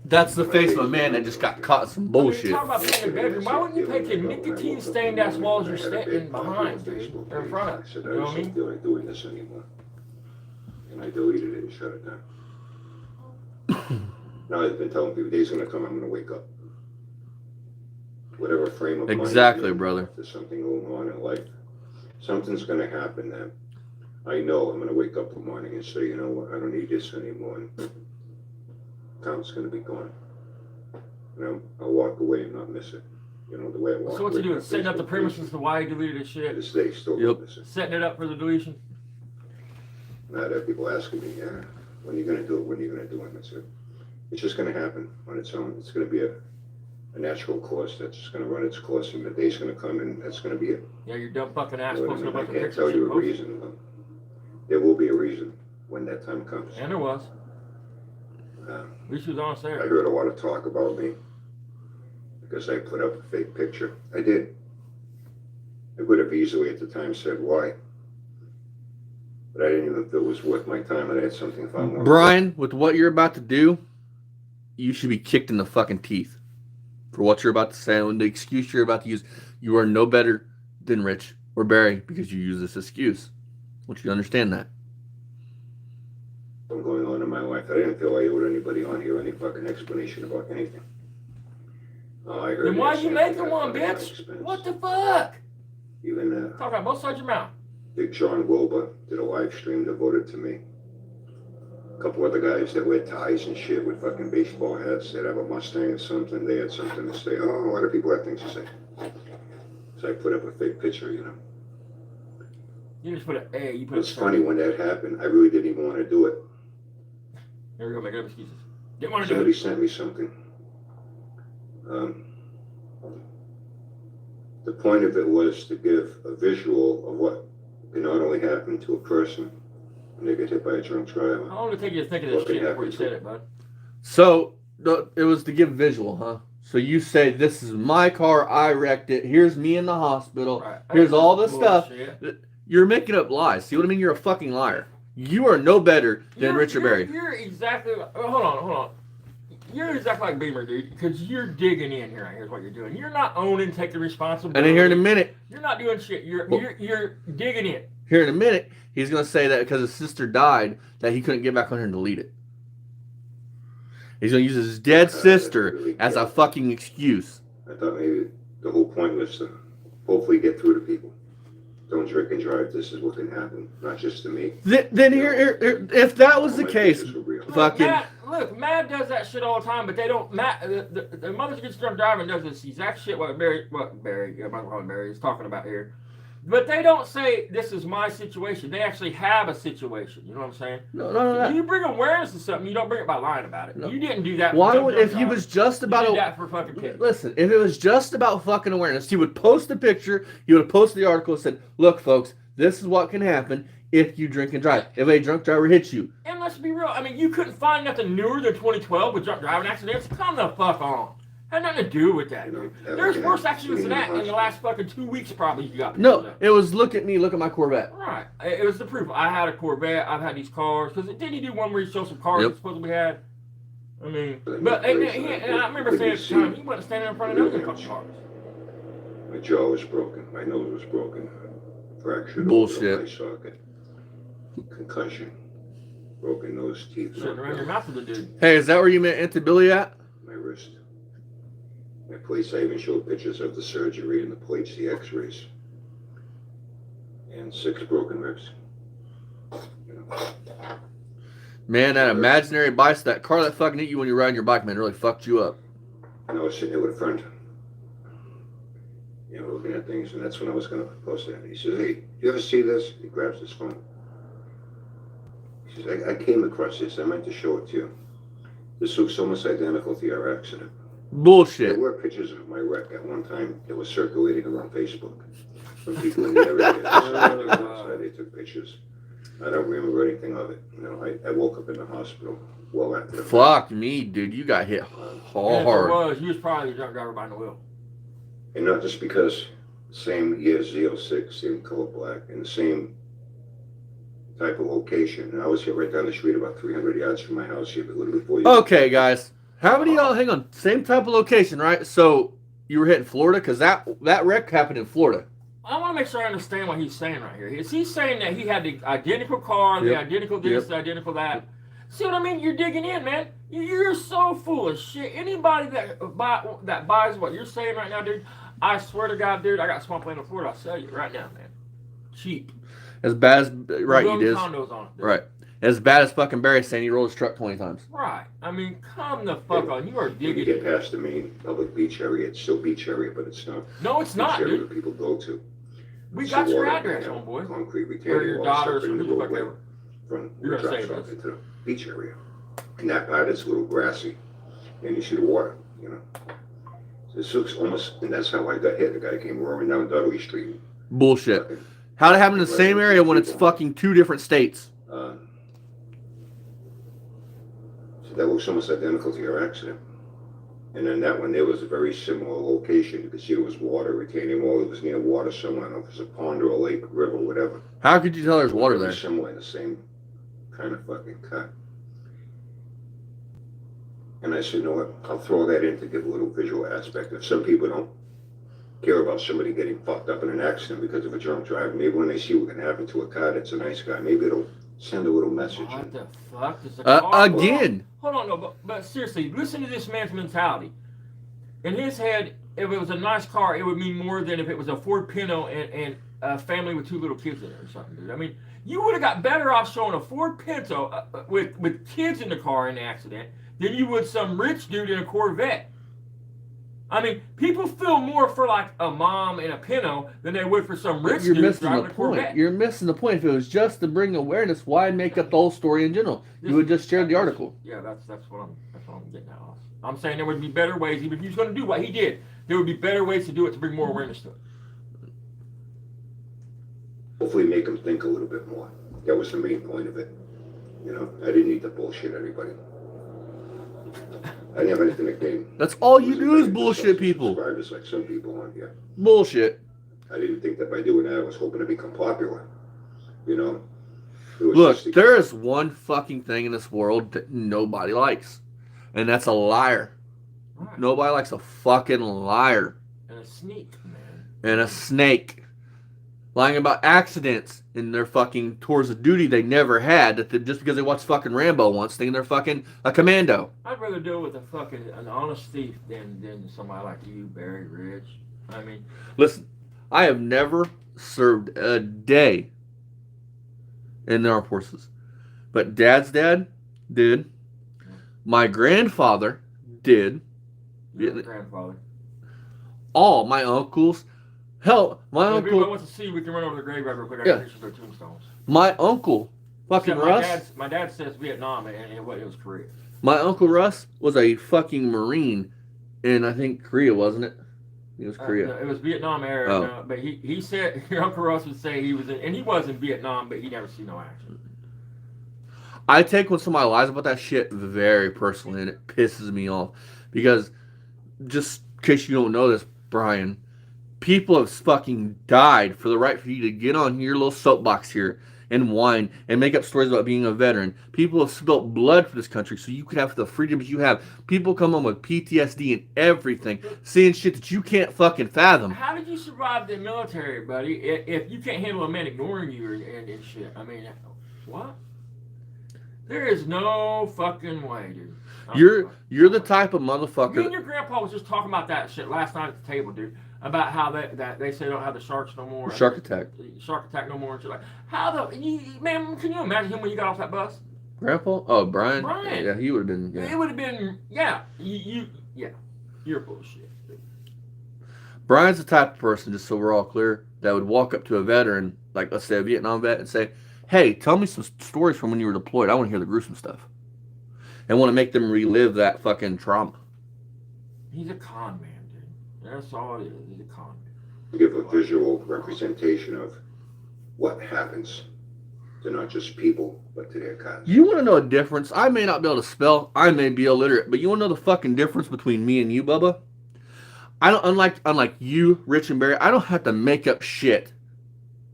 [SPEAKER 1] That's the face of a man that just got caught in some bullshit.
[SPEAKER 2] Talk about being in the bedroom. Why wouldn't you take your nicotine stained ass walls you're standing behind, dude? Or in front of.
[SPEAKER 8] I said
[SPEAKER 2] You
[SPEAKER 8] I
[SPEAKER 2] know what I
[SPEAKER 8] wasn't
[SPEAKER 2] mean?
[SPEAKER 8] feeling doing this anymore. And I deleted it and shut it down. Now I've been telling people days gonna come, I'm gonna wake up. Whatever frame of mind.
[SPEAKER 1] Exactly, brother.
[SPEAKER 8] There's something going on in life. Something's gonna happen that I know I'm gonna wake up in the morning and say, you know what, I don't need this anymore. And account's gonna be gone. And I'll walk away and not miss it. You know, the way I walk
[SPEAKER 2] So what
[SPEAKER 8] away
[SPEAKER 2] you doing?
[SPEAKER 8] from
[SPEAKER 2] Setting up the
[SPEAKER 8] Facebook
[SPEAKER 2] premises
[SPEAKER 8] page,
[SPEAKER 2] to why you deleted his
[SPEAKER 8] to
[SPEAKER 2] shit?
[SPEAKER 8] this day, still
[SPEAKER 1] Yep.
[SPEAKER 8] don't miss it.
[SPEAKER 2] Setting it up for the deletion?
[SPEAKER 8] Now I have people asking me, yeah, when are you gonna do it? When are you gonna do it? And I said, it's just gonna happen on its own. It's gonna be a natural course that's just gonna run its course, and the day's gonna come, and that's gonna be it.
[SPEAKER 2] Yeah, your dumb fucking ass
[SPEAKER 8] You know what I
[SPEAKER 2] posted a
[SPEAKER 8] mean? I
[SPEAKER 2] bunch of
[SPEAKER 8] can't
[SPEAKER 2] pictures.
[SPEAKER 8] tell
[SPEAKER 2] of
[SPEAKER 8] you a
[SPEAKER 2] shit.
[SPEAKER 8] reason, but there will be a reason when that time comes.
[SPEAKER 2] And there was.
[SPEAKER 8] Uh,
[SPEAKER 2] At least she was honest
[SPEAKER 8] I
[SPEAKER 2] there.
[SPEAKER 8] heard a lot of talk about me because I put up a fake picture. I did. I could have easily at the time said why, but I didn't even feel it was worth my time, and I had something far more.
[SPEAKER 1] Brian, with what you're about to do, you should be kicked in the fucking teeth for what you're about to say and the excuse you're about to use. You are no better than Rich or Barry because you use this excuse. I want you to understand that.
[SPEAKER 8] Going on in my life, I didn't feel I owed anybody on here any fucking explanation about anything. I heard
[SPEAKER 2] Then why
[SPEAKER 8] that
[SPEAKER 2] you
[SPEAKER 8] something
[SPEAKER 2] making
[SPEAKER 8] got
[SPEAKER 2] one,
[SPEAKER 8] done at my
[SPEAKER 2] bitch?
[SPEAKER 8] expense.
[SPEAKER 2] What the fuck?
[SPEAKER 8] Even
[SPEAKER 2] Talk about both sides of your mouth.
[SPEAKER 8] Big John Wilbur did a live stream devoted to me. A couple other guys that wear ties and shit with fucking baseball hats that have a Mustang or something, they had something to say. Oh, a lot of people have things to say. So I put up a fake picture, you know.
[SPEAKER 2] You just put an A, you put
[SPEAKER 8] It's funny when that happened, I really didn't even want to do it.
[SPEAKER 2] There we go, making up excuses. Didn't want to do
[SPEAKER 8] Somebody
[SPEAKER 2] it.
[SPEAKER 8] sent me something. The point of it was to give a visual of what can not only happen to a person when they get hit by a drunk driver.
[SPEAKER 2] How long did it take you to think of this
[SPEAKER 8] What can
[SPEAKER 2] shit before you
[SPEAKER 8] happen
[SPEAKER 2] said
[SPEAKER 8] to-
[SPEAKER 2] it, bud?
[SPEAKER 1] So it was to give visual, huh? So you say, this is my car, I wrecked it, here's me in the hospital,
[SPEAKER 2] Right.
[SPEAKER 1] here's all the stuff.
[SPEAKER 2] Bullshit.
[SPEAKER 1] You're making up lies. See what I mean? You're a fucking liar. You are no better than Richard Berry.
[SPEAKER 2] You're exactly. Hold on. You're exactly like Beamer, dude, because you're digging in here. Here's what you're doing. You're not owning, taking responsibility.
[SPEAKER 1] And then here in a minute,
[SPEAKER 2] you're not doing shit. You're digging in.
[SPEAKER 1] here in a minute, he's gonna say that because his sister died, that he couldn't get back on here and delete it. He's gonna use his dead sister
[SPEAKER 8] really
[SPEAKER 1] as a fucking excuse.
[SPEAKER 8] I thought maybe the whole point was to hopefully get through to people. Don't drink and drive. This is what can happen, not just to me.
[SPEAKER 1] Then here, if that was the case, fucking.
[SPEAKER 2] Matt does that shit all the time, but they don't. Matt, the mothers gets drunk driving does this exact shit what Barry is talking about here. But they don't say this is my situation. They actually have a situation. You know what I'm saying?
[SPEAKER 1] No.
[SPEAKER 2] You bring awareness to something. You don't bring it by lying about it. No. You didn't do that.
[SPEAKER 1] Why would if he was just about
[SPEAKER 2] you did that for fucking kids?
[SPEAKER 1] Listen, if it was just about fucking awareness, he would post the picture. He would have posted the article and said, "Look, folks, this is what can happen if you drink and drive. If a drunk driver hits you."
[SPEAKER 2] And let's be real. I mean, you couldn't find nothing newer than 2012 with drunk driving accidents. Come the fuck on. Had nothing to do with that. There's worse accidents than that in the last fucking 2 weeks, probably. You got
[SPEAKER 1] no. It was look at me, look at my Corvette.
[SPEAKER 2] Right. It was the proof. I had a Corvette. I've had these cars. Because didn't he do one where he showed some cars that supposedly had? I mean, but and I remember saying at the time he wasn't standing in front of those fucking cars.
[SPEAKER 8] My jaw was broken. My nose was broken. Fractured
[SPEAKER 1] bullshit.
[SPEAKER 8] My socket. Concussion. Broken nose, teeth.
[SPEAKER 2] Sitting around your mouth with the dude.
[SPEAKER 1] Hey, is that where you met Auntie Billy at?
[SPEAKER 8] My wrist. My plates, I even showed pictures of the surgery and the plates, the x-rays. And 6 broken ribs. You know.
[SPEAKER 1] Man, that imaginary bike, that car that fucking hit you when you're riding your bike, man, really fucked you up.
[SPEAKER 8] And I was sitting there with a friend, you know, looking at things, and that's when I was going to post it. He says, "Hey, you ever see this?" He grabs his phone. He says, I came across this. I meant to show it to you. This looks almost identical to your accident.
[SPEAKER 1] Bullshit.
[SPEAKER 8] There were pictures of my wreck at one time that was circulating around Facebook from people in the area. They took pictures. I don't remember anything of it. You know, I woke up in the hospital well after the
[SPEAKER 1] Fuck me, dude. You got hit hard.
[SPEAKER 2] He was probably the drunk driver behind the wheel.
[SPEAKER 8] And not just because same year, Z06, same color black, and the same type of location. And I was here right down the street about 300 yards from my house here, a little before you.
[SPEAKER 1] Okay, guys. How many of y'all, hang on, same type of location, right? So you were hit in Florida? Because that wreck happened in Florida.
[SPEAKER 2] I want to make sure I understand what he's saying right here. Is he saying that he had the identical car, the identical this, the identical that? See what I mean? You're digging in, man. You're so full of shit. Anybody that buys what you're saying right now, dude, I swear to God, dude, I got swampland in Florida. I'll sell you right now, man. Cheap.
[SPEAKER 1] As bad as, right, you did.
[SPEAKER 2] Condos on it, dude.
[SPEAKER 1] Right. As bad as fucking Barry saying he rolled his truck 20 times.
[SPEAKER 2] Right. I mean, come the fuck on. You are digging.
[SPEAKER 8] You get past the main public beach area. It's still beach area, but it's not.
[SPEAKER 2] No, it's not,
[SPEAKER 8] area
[SPEAKER 2] dude.
[SPEAKER 8] that people go to.
[SPEAKER 2] We got your address, homeboy.
[SPEAKER 8] Concrete retaining
[SPEAKER 2] Or your daughters, or
[SPEAKER 8] in the
[SPEAKER 2] who the fuck
[SPEAKER 8] roadway
[SPEAKER 2] ever.
[SPEAKER 8] from
[SPEAKER 2] You're
[SPEAKER 8] the
[SPEAKER 2] gonna say
[SPEAKER 8] drops off
[SPEAKER 2] this.
[SPEAKER 8] into the beach area. And that part is a little grassy. And you see the water, you know. So this looks almost, and that's how I got hit. The guy came roaring down Dudley Street.
[SPEAKER 1] Bullshit. How'd it happen in the same area when it's fucking 2 different states?
[SPEAKER 8] So that looks almost identical to your accident. And then that one there was a very similar location. You could see it was water, retaining wall. It was near water somewhere. I don't know if it was a pond or a lake, river, whatever.
[SPEAKER 1] How could you tell there's water
[SPEAKER 8] Very
[SPEAKER 1] there?
[SPEAKER 8] Similar, the same kind of fucking cut. And I said, you know what? I'll throw that in to give a little visual aspect. If some people don't care about somebody getting fucked up in an accident because of a drunk driver, maybe when they see what can happen to a car that's a nice guy, maybe it'll send a little message.
[SPEAKER 2] What the fuck is the car?
[SPEAKER 1] Again.
[SPEAKER 2] Hold on, no, but seriously, listen to this man's mentality. In his head, if it was a nice car, it would mean more than if it was a Ford Pinto and a family with 2 little kids in it or something, dude. I mean, you would have got better off showing a Ford Pinto with kids in the car in the accident than you would some rich dude in a Corvette. I mean, people feel more for like a mom in a Pinto than they would for some rich dude driving a Corvette.
[SPEAKER 1] You're missing the point. If it was just to bring awareness, why make up the whole story in general? You would just share the article.
[SPEAKER 2] Yeah, that's what I'm getting at. I'm saying there would be better ways, even if he was going to do what he did, there would be better ways to do it to bring more awareness to it.
[SPEAKER 8] Hopefully make them think a little bit more. That was the main point of it. You know, I didn't need to bullshit anybody. I didn't have anything that came.
[SPEAKER 1] That's all you
[SPEAKER 8] wasn't
[SPEAKER 1] do is
[SPEAKER 8] bringing
[SPEAKER 1] bullshit
[SPEAKER 8] themselves
[SPEAKER 1] people.
[SPEAKER 8] subscribers like some people on here.
[SPEAKER 1] Bullshit.
[SPEAKER 8] I didn't think that by doing that I was hoping to become popular. You know? It was
[SPEAKER 1] Look,
[SPEAKER 8] just
[SPEAKER 1] there is one fucking thing in this world that nobody likes, and that's a liar.
[SPEAKER 2] Right.
[SPEAKER 1] Nobody likes a fucking liar.
[SPEAKER 2] And a sneak, man.
[SPEAKER 1] And a snake. Lying about accidents in their fucking tours of duty they never had, just because they watched fucking Rambo once, thinking they're fucking a commando.
[SPEAKER 2] I'd rather deal with an honest thief than somebody like you, Barry Rich. I mean,
[SPEAKER 1] Listen, I have never served a day in the armed forces. But Dad's dad did. My grandfather did.
[SPEAKER 2] your grandfather.
[SPEAKER 1] All my uncles. Hell, my
[SPEAKER 2] If anybody
[SPEAKER 1] uncle.
[SPEAKER 2] wants to see, we can run over to the graveyard real quick. I
[SPEAKER 1] Yeah.
[SPEAKER 2] got pictures of their tombstones.
[SPEAKER 1] My uncle, fucking
[SPEAKER 2] Except
[SPEAKER 1] Russ.
[SPEAKER 2] my dad says Vietnam, and it was Korea.
[SPEAKER 1] My uncle Russ was a fucking Marine in, I think, Korea, wasn't it? It was Korea.
[SPEAKER 2] No, it was Vietnam era,
[SPEAKER 1] Oh.
[SPEAKER 2] no, but he said your Uncle Russ would say he was in, and he was in Vietnam, but he never seen no action.
[SPEAKER 1] I take when somebody lies about that shit very personally, and it pisses me off. Because, just in case you don't know this, Brian, people have fucking died for the right for you to get on your little soapbox here and whine and make up stories about being a veteran. People have spilt blood for this country so you could have the freedoms you have. People come home with PTSD and everything, seeing shit that you can't fucking fathom.
[SPEAKER 2] How did you survive the military, buddy? If you can't handle a man ignoring you and shit, I mean, what? There is no fucking way, dude.
[SPEAKER 1] You're the type of
[SPEAKER 2] Me and
[SPEAKER 1] motherfucker.
[SPEAKER 2] your grandpa was just talking about that shit last night at the table, dude. About how they say they don't have the sharks no more.
[SPEAKER 1] Shark attack.
[SPEAKER 2] Shark attack no more and shit like. How man? Can you imagine him when you got off that bus?
[SPEAKER 1] Grandpa? Oh, Brian?
[SPEAKER 2] Brian.
[SPEAKER 1] Yeah, he would have been. Yeah.
[SPEAKER 2] It would have been you're bullshit. Dude.
[SPEAKER 1] Brian's the type of person, just so we're all clear, that would walk up to a veteran, like let's say a Vietnam vet, and say, "Hey, tell me some stories from when you were deployed. I want to hear the gruesome stuff," and want to make them relive that fucking trauma.
[SPEAKER 2] He's a con man, dude. That's all it is. He's a con man.
[SPEAKER 8] give a visual representation of what happens to not just people, but to their cats.
[SPEAKER 1] You want to know a difference? I may not be able to spell. I may be illiterate, but you want to know the fucking difference between me and you, Bubba? I don't. Unlike you, Rich and Barry, I don't have to make up shit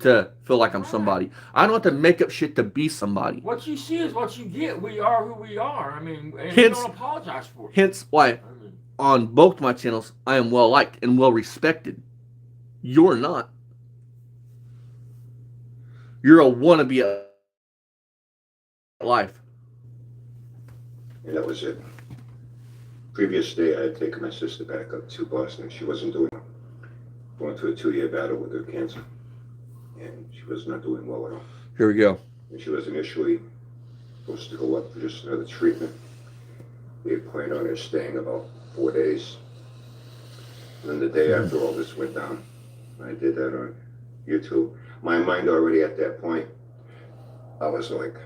[SPEAKER 1] to feel like I'm somebody. I don't have to make up shit to be somebody.
[SPEAKER 2] What you see is what you get. We are who we are. I mean, and
[SPEAKER 1] Hence-
[SPEAKER 2] we don't apologize for it.
[SPEAKER 1] Hence why
[SPEAKER 2] I mean,
[SPEAKER 1] on both my channels I am well liked and well respected. You're not. You're a wannabe at life.
[SPEAKER 8] And that was it. Previous day, I had taken my sister back up to Boston. She wasn't doing well. Going through a 2-year battle with her cancer. And she was not doing well at all.
[SPEAKER 1] Here we go.
[SPEAKER 8] And she was initially supposed to go up for just another treatment. We had planned on her staying about 4 days. And then the day after all this went down, I did that on YouTube. My mind already at that point, I was like,